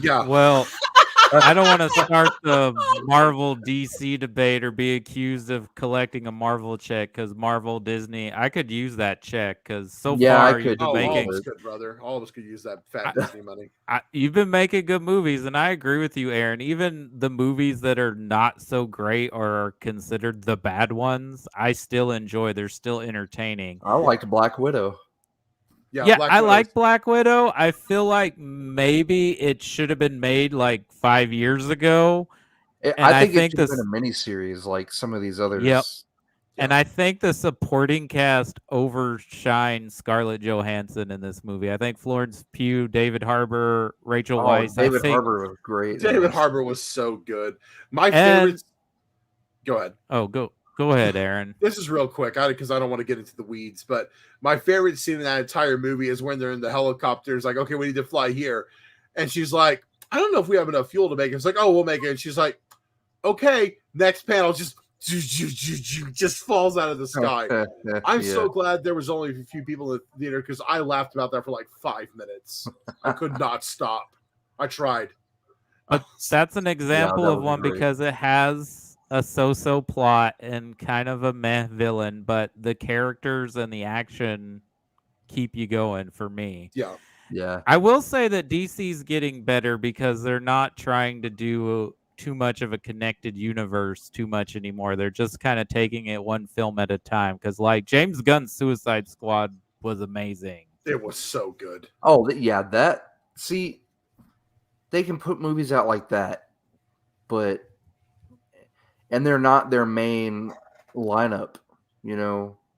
Yeah. Well, I don't want to start the Marvel DC debate or be accused of collecting a Marvel check because Marvel Disney. I could use that check because so far you've been all making. of us could, brother. All of us could use that fat Disney money. You've been making good movies, and I agree with you, Aaron. Even the movies that are not so great or are considered the bad ones, I still enjoy. They're still entertaining. I liked Black Widow. Yeah, I like Black Widow. I feel like maybe it should have been made like 5 years ago. I think it should have been a miniseries like some of these others. Yep. And I think the supporting cast overshines Scarlett Johansson in this movie. I think Florence Pugh, David Harbour, Rachel Weisz. David Harbour was great. David Harbour was so good. My favorite. Go ahead. Oh, Go ahead, Aaron. This is real quick, because I don't want to get into the weeds, but my favorite scene in that entire movie is when they're in the helicopter. It's like, okay, we need to fly here. And she's like, I don't know if we have enough fuel to make it. It's like, oh, we'll make it. And she's like, okay, next panel, just falls out of the sky. I'm so glad there was only a few people in the theater because I laughed about that for like 5 minutes. I could not stop. I tried. But that's an example of one because it has a so-so plot and kind of a meh villain, but the characters and the action keep you going for me. Yeah. I will say that DC's getting better because they're not trying to do too much of a connected universe too much anymore. They're just kind of taking it one film at a time. Because like James Gunn's Suicide Squad was amazing. It was so good. Oh, yeah. See, they can put movies out like that, and they're not their main lineup,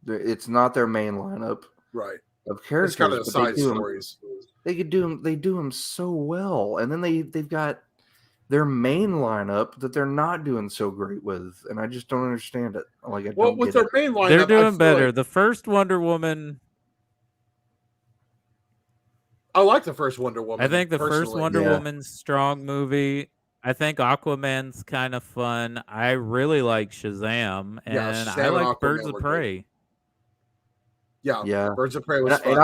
it's not their main lineup, right? Of characters. It's kind of the side stories. They do them so well, and then they've got their main lineup that they're not doing so great with, and I just don't understand it. With their main lineup, they're doing better. The first Wonder Woman. I like the first Wonder Woman. I think the first Wonder Woman's strong movie. I think Aquaman's kind of fun. I really like Shazam, and I like Birds of Prey. Yeah. Birds of Prey was fun. And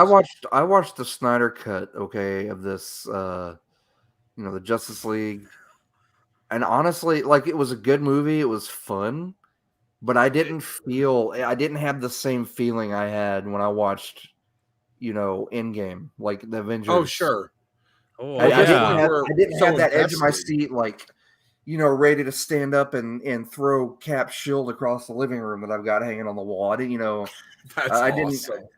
I watched the Snyder cut, of this, the Justice League, and honestly, it was a good movie. It was fun, but I didn't have the same feeling I had when I watched, Endgame, like the Avengers. Oh, sure. Oh, I didn't have that edge of my seat, ready to stand up and throw Cap's shield across the living room that I've got hanging on the wall. I didn't, awesome.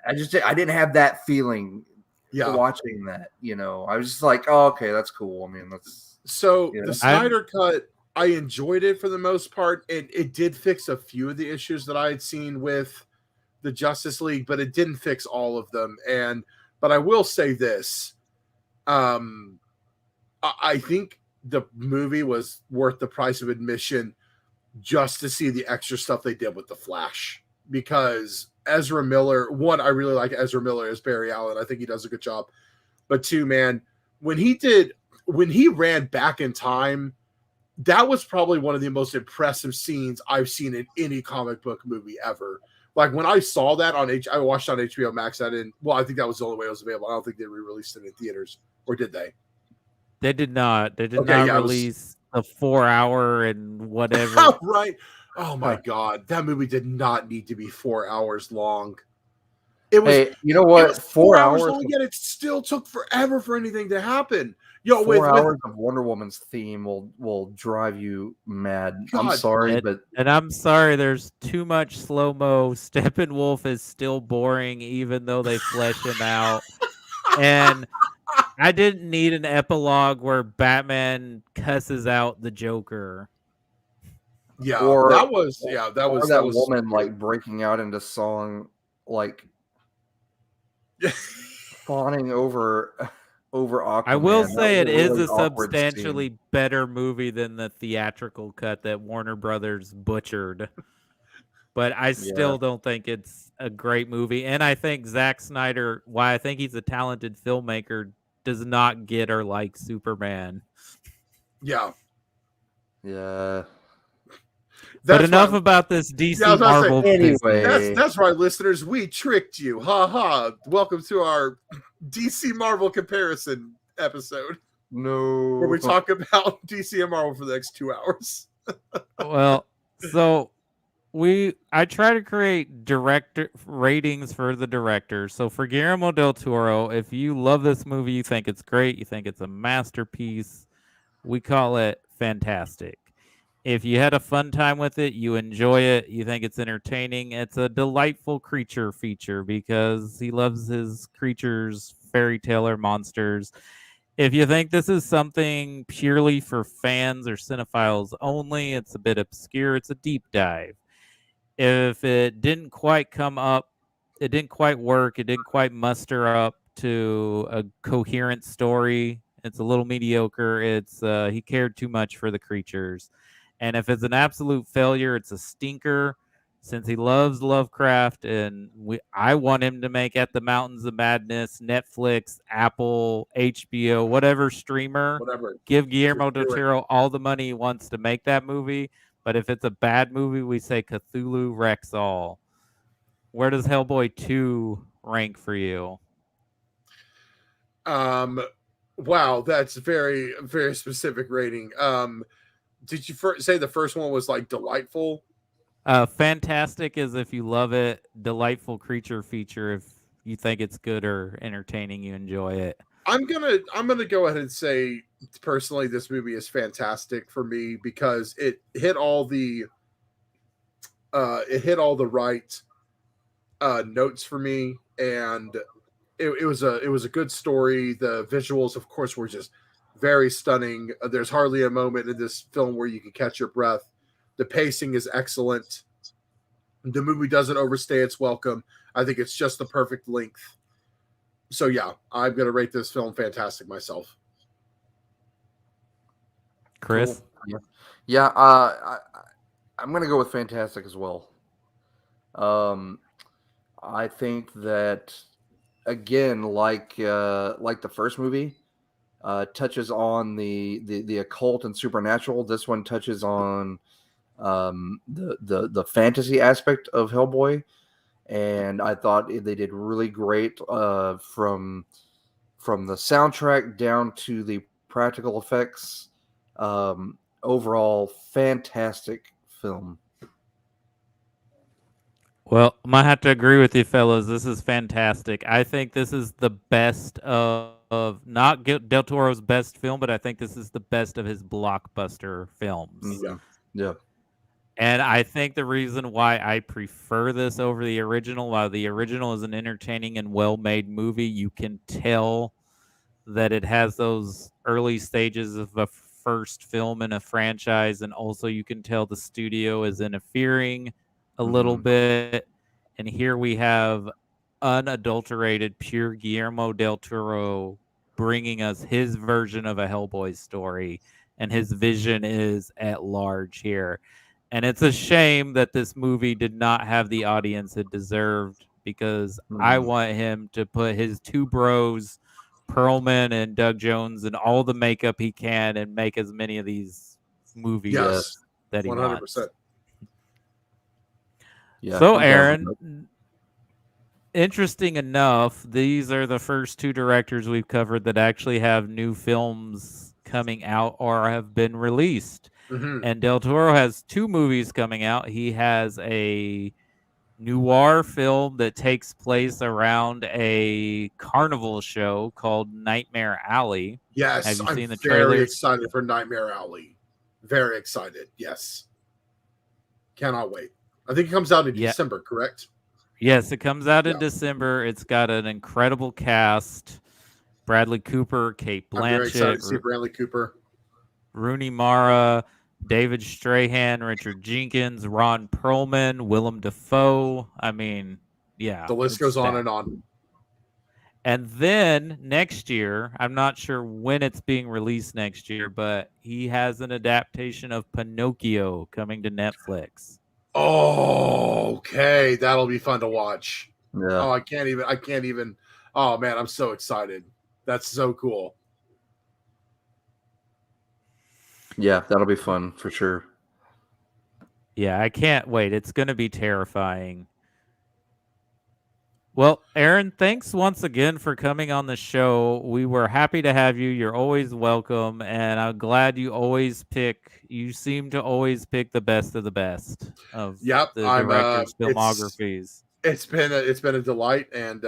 I didn't have that feeling watching that, I was just like, oh, okay, that's cool. I mean, the Snyder cut, I enjoyed it for the most part. It did fix a few of the issues that I had seen with the Justice League, but it didn't fix all of them. But I will say this. I think the movie was worth the price of admission just to see the extra stuff they did with the Flash. Because Ezra Miller, one, I really like Ezra Miller as Barry Allen. I think he does a good job. But two, man, when he ran back in time, that was probably one of the most impressive scenes I've seen in any comic book movie ever. Like when I saw that I watched it on HBO Max. I think that was the only way it was available. I don't think they re-released it in theaters, or did they? They did not. They did Okay, not yeah, release a 4-hour and whatever. Right. Oh my God. That movie did not need to be 4 hours long. It was, Hey, you know it what? was 4 hours hours. long, yet it still took forever for anything to happen. Yo, 4 hours of Wonder Woman's theme will drive you mad. I'm God, sorry, but And I'm sorry, there's too much slow-mo. Steppenwolf is still boring, even though they flesh him out. And I didn't need an epilogue where Batman cusses out the Joker. yeah, or that was woman like breaking out into song, like fawning over Aquaman. I will That say was it is really a awkward scene. substantially better movie than the theatrical cut that Warner Brothers butchered. But I still don't think it's a great movie. And I think Zack Snyder, why I think he's a talented filmmaker, does not get or like Superman. Yeah. Yeah. But enough about this DC Marvel. Anyway, that's right, listeners. We tricked you. Ha ha. Welcome to our DC Marvel comparison episode. No. Where we talk about DC and Marvel for the next 2 hours. Well, so I try to create director ratings for the director. So for Guillermo del Toro, if you love this movie, you think it's great, you think it's a masterpiece, we call it fantastic. If you had a fun time with it, you enjoy it, you think it's entertaining, it's a delightful creature feature because he loves his creatures, fairy tale or monsters. If you think this is something purely for fans or cinephiles only, it's a bit obscure, it's a deep dive. If it didn't quite come up, it didn't quite work, it didn't quite muster up to a coherent story, it's a little mediocre, it's he cared too much for the creatures. And if it's an absolute failure, it's a stinker. Since he loves Lovecraft, and I want him to make At the Mountains of Madness, Netflix, Apple, HBO, whatever streamer, give Guillermo del Toro all the money he wants to make that movie. But if it's a bad movie, we say Cthulhu wrecks all. Where does Hellboy 2 rank for you? Wow, that's very, very specific rating. Did you say the first one was like delightful? Fantastic is if you love it. Delightful creature feature if you think it's good or entertaining, you enjoy it. I'm gonna go ahead and say personally this movie is fantastic for me because it hit all the right notes for me, and it was a good story. The visuals, of course, were just very stunning. There's hardly a moment in this film where you can catch your breath. The pacing is excellent. The movie doesn't overstay its welcome. I think it's just the perfect length. So yeah, I'm gonna rate this film fantastic myself. Chris? Cool. Yeah, I'm gonna go with fantastic as well. I think that again, like the first movie, touches on the occult and supernatural. This one touches on the fantasy aspect of Hellboy, and I thought they did really great from the soundtrack down to the practical effects. Overall, fantastic film. Well, I might have to agree with you, fellas. This is fantastic. I think this is the best of not Del Toro's best film, but I think this is the best of his blockbuster films. Yeah. And I think the reason why I prefer this over the original, while the original is an entertaining and well-made movie, you can tell that it has those early stages of a first film in a franchise, and also you can tell the studio is interfering a little bit. And here we have unadulterated, pure Guillermo del Toro bringing us his version of a Hellboy story. and his vision is at large here. And it's a shame that this movie did not have the audience it deserved, because I want him to put his two bros, Perlman and Doug Jones, and all the makeup he can and make as many of these movies Yes. that he 100%. wants. Yeah. So, I'm down with Aaron, interesting enough, these are the first two directors we've covered that actually have new films coming out or have been released. Mhm. And Del Toro has two movies coming out. He has a noir film that takes place around a carnival show called Nightmare Alley. Yes, Have you I'm seen the very trailers? excited for Nightmare Alley. Very excited. Yes. Cannot wait. I think it comes out in Yeah. December, correct? Yes, it comes out in Yeah. December. It's got an incredible cast. Bradley Cooper, Kate I'm very excited to see Blanchett, Bradley Cooper. Rooney Mara, David Strahan, Richard Jenkins, Ron Perlman, Willem Dafoe. I mean, yeah. The list it's goes on stacked. and on. And then next year, I'm not sure when it's being released next year, but he has an adaptation of Pinocchio coming to Netflix. Oh, okay. That'll be fun to watch. Yeah. Oh, I can't even. Oh, man, I'm so excited. That's so cool. Yeah, that'll be fun for sure. Yeah, I can't wait. It's going to be terrifying. Well, Aaron, thanks once again for coming on the show. We were happy to have you. You're always welcome, and I'm glad you seem to always pick the best of the best of Yep, the I'm, directors' filmographies. It's been a delight, and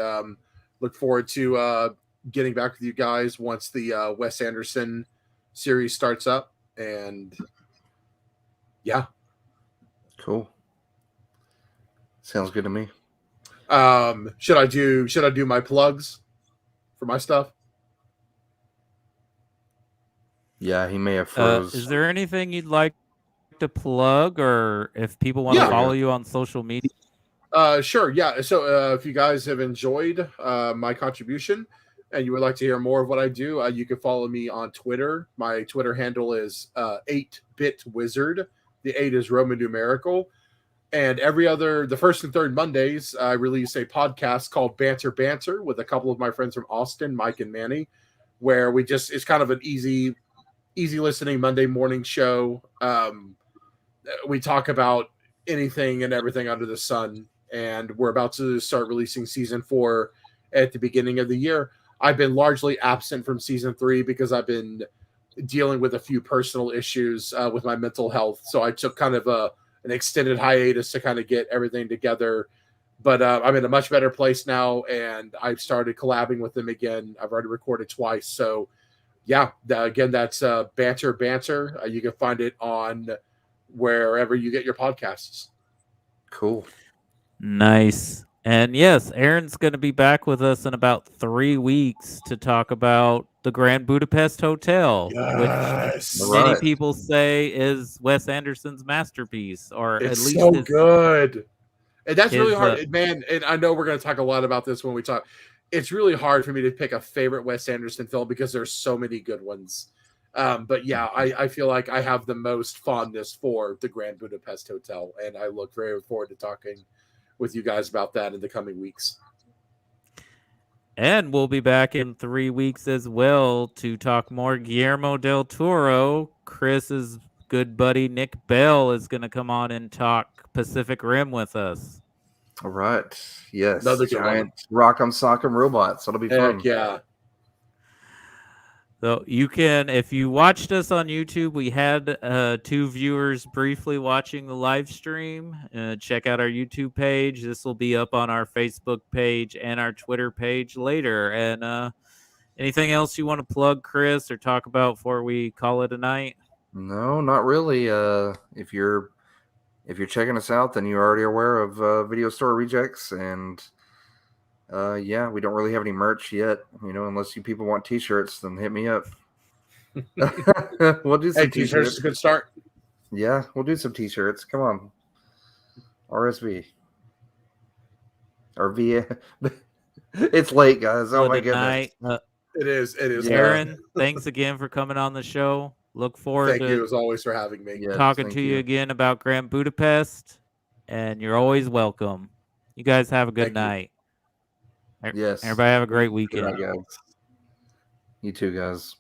look forward to getting back with you guys once the Wes Anderson series starts up. And yeah, Cool. Sounds good to me. should I do my plugs for my stuff? Yeah, he may have froze. Is there anything you'd like to plug, or if people want to Yeah. follow you on social media? Sure. Yeah. So if you guys have enjoyed my contribution and you would like to hear more of what I do, you can follow me on Twitter. My Twitter handle is 8-Bit Wizard. The 8 is Roman numerical. And the first and third Mondays, I release a podcast called Banter Banter with a couple of my friends from Austin, Mike and Manny, where it's kind of an easy listening Monday morning show. We talk about anything and everything under the sun, and we're about to start releasing season 4 at the beginning of the year. I've been largely absent from season 3 because I've been dealing with a few personal issues with my mental health. So I took kind of an extended hiatus to kind of get everything together. But I'm in a much better place now, and I've started collabing with them again. I've already recorded twice. So yeah, again, that's Banter Banter. You can find it on wherever you get your podcasts. Cool. Nice. And yes, Aaron's going to be back with us in about 3 weeks to talk about the Grand Budapest Hotel, which Yes. many Right. people say is Wes Anderson's masterpiece, or It's at least so his, good. And that's really his, hard, man. And I know we're going to talk a lot about this when we talk. It's really hard for me to pick a favorite Wes Anderson film because there's so many good ones. But yeah, I feel like I have the most fondness for the Grand Budapest Hotel, and I look very forward to talking with you guys about that in the coming weeks. And we'll be back in 3 weeks as well to talk more Guillermo del Toro. Chris's good buddy Nick Bell is going to come on and talk Pacific Rim with us. All right. Yes. Another good Giant Rock'em Sock'em robots. That'll be fun. Heck yeah. So you can, if you watched us on YouTube, we had 2 viewers briefly watching the live stream. Check out our YouTube page. This will be up on our Facebook page and our Twitter page later. And anything else you want to plug, Chris, or talk about before we call it a night? No, not really. If you're checking us out, then you're already aware of Video Store Rejects, and yeah, we don't really have any merch yet. Unless you people want T-shirts, then hit me up. We'll do some Hey, T-shirts is a good start. Yeah, we'll do some T-shirts. Come on, RSV or VA. It's late, guys. Oh Well, my good goodness. night. It is. Yeah. Aaron, thanks again for coming on the show. Look forward Thank you to as always for having me. Yes, talking thank to you again about Grand Budapest. And you're always welcome. You guys have a good Thank you. night. Yes. Everybody have a great Good weekend. night, guys. You too, guys.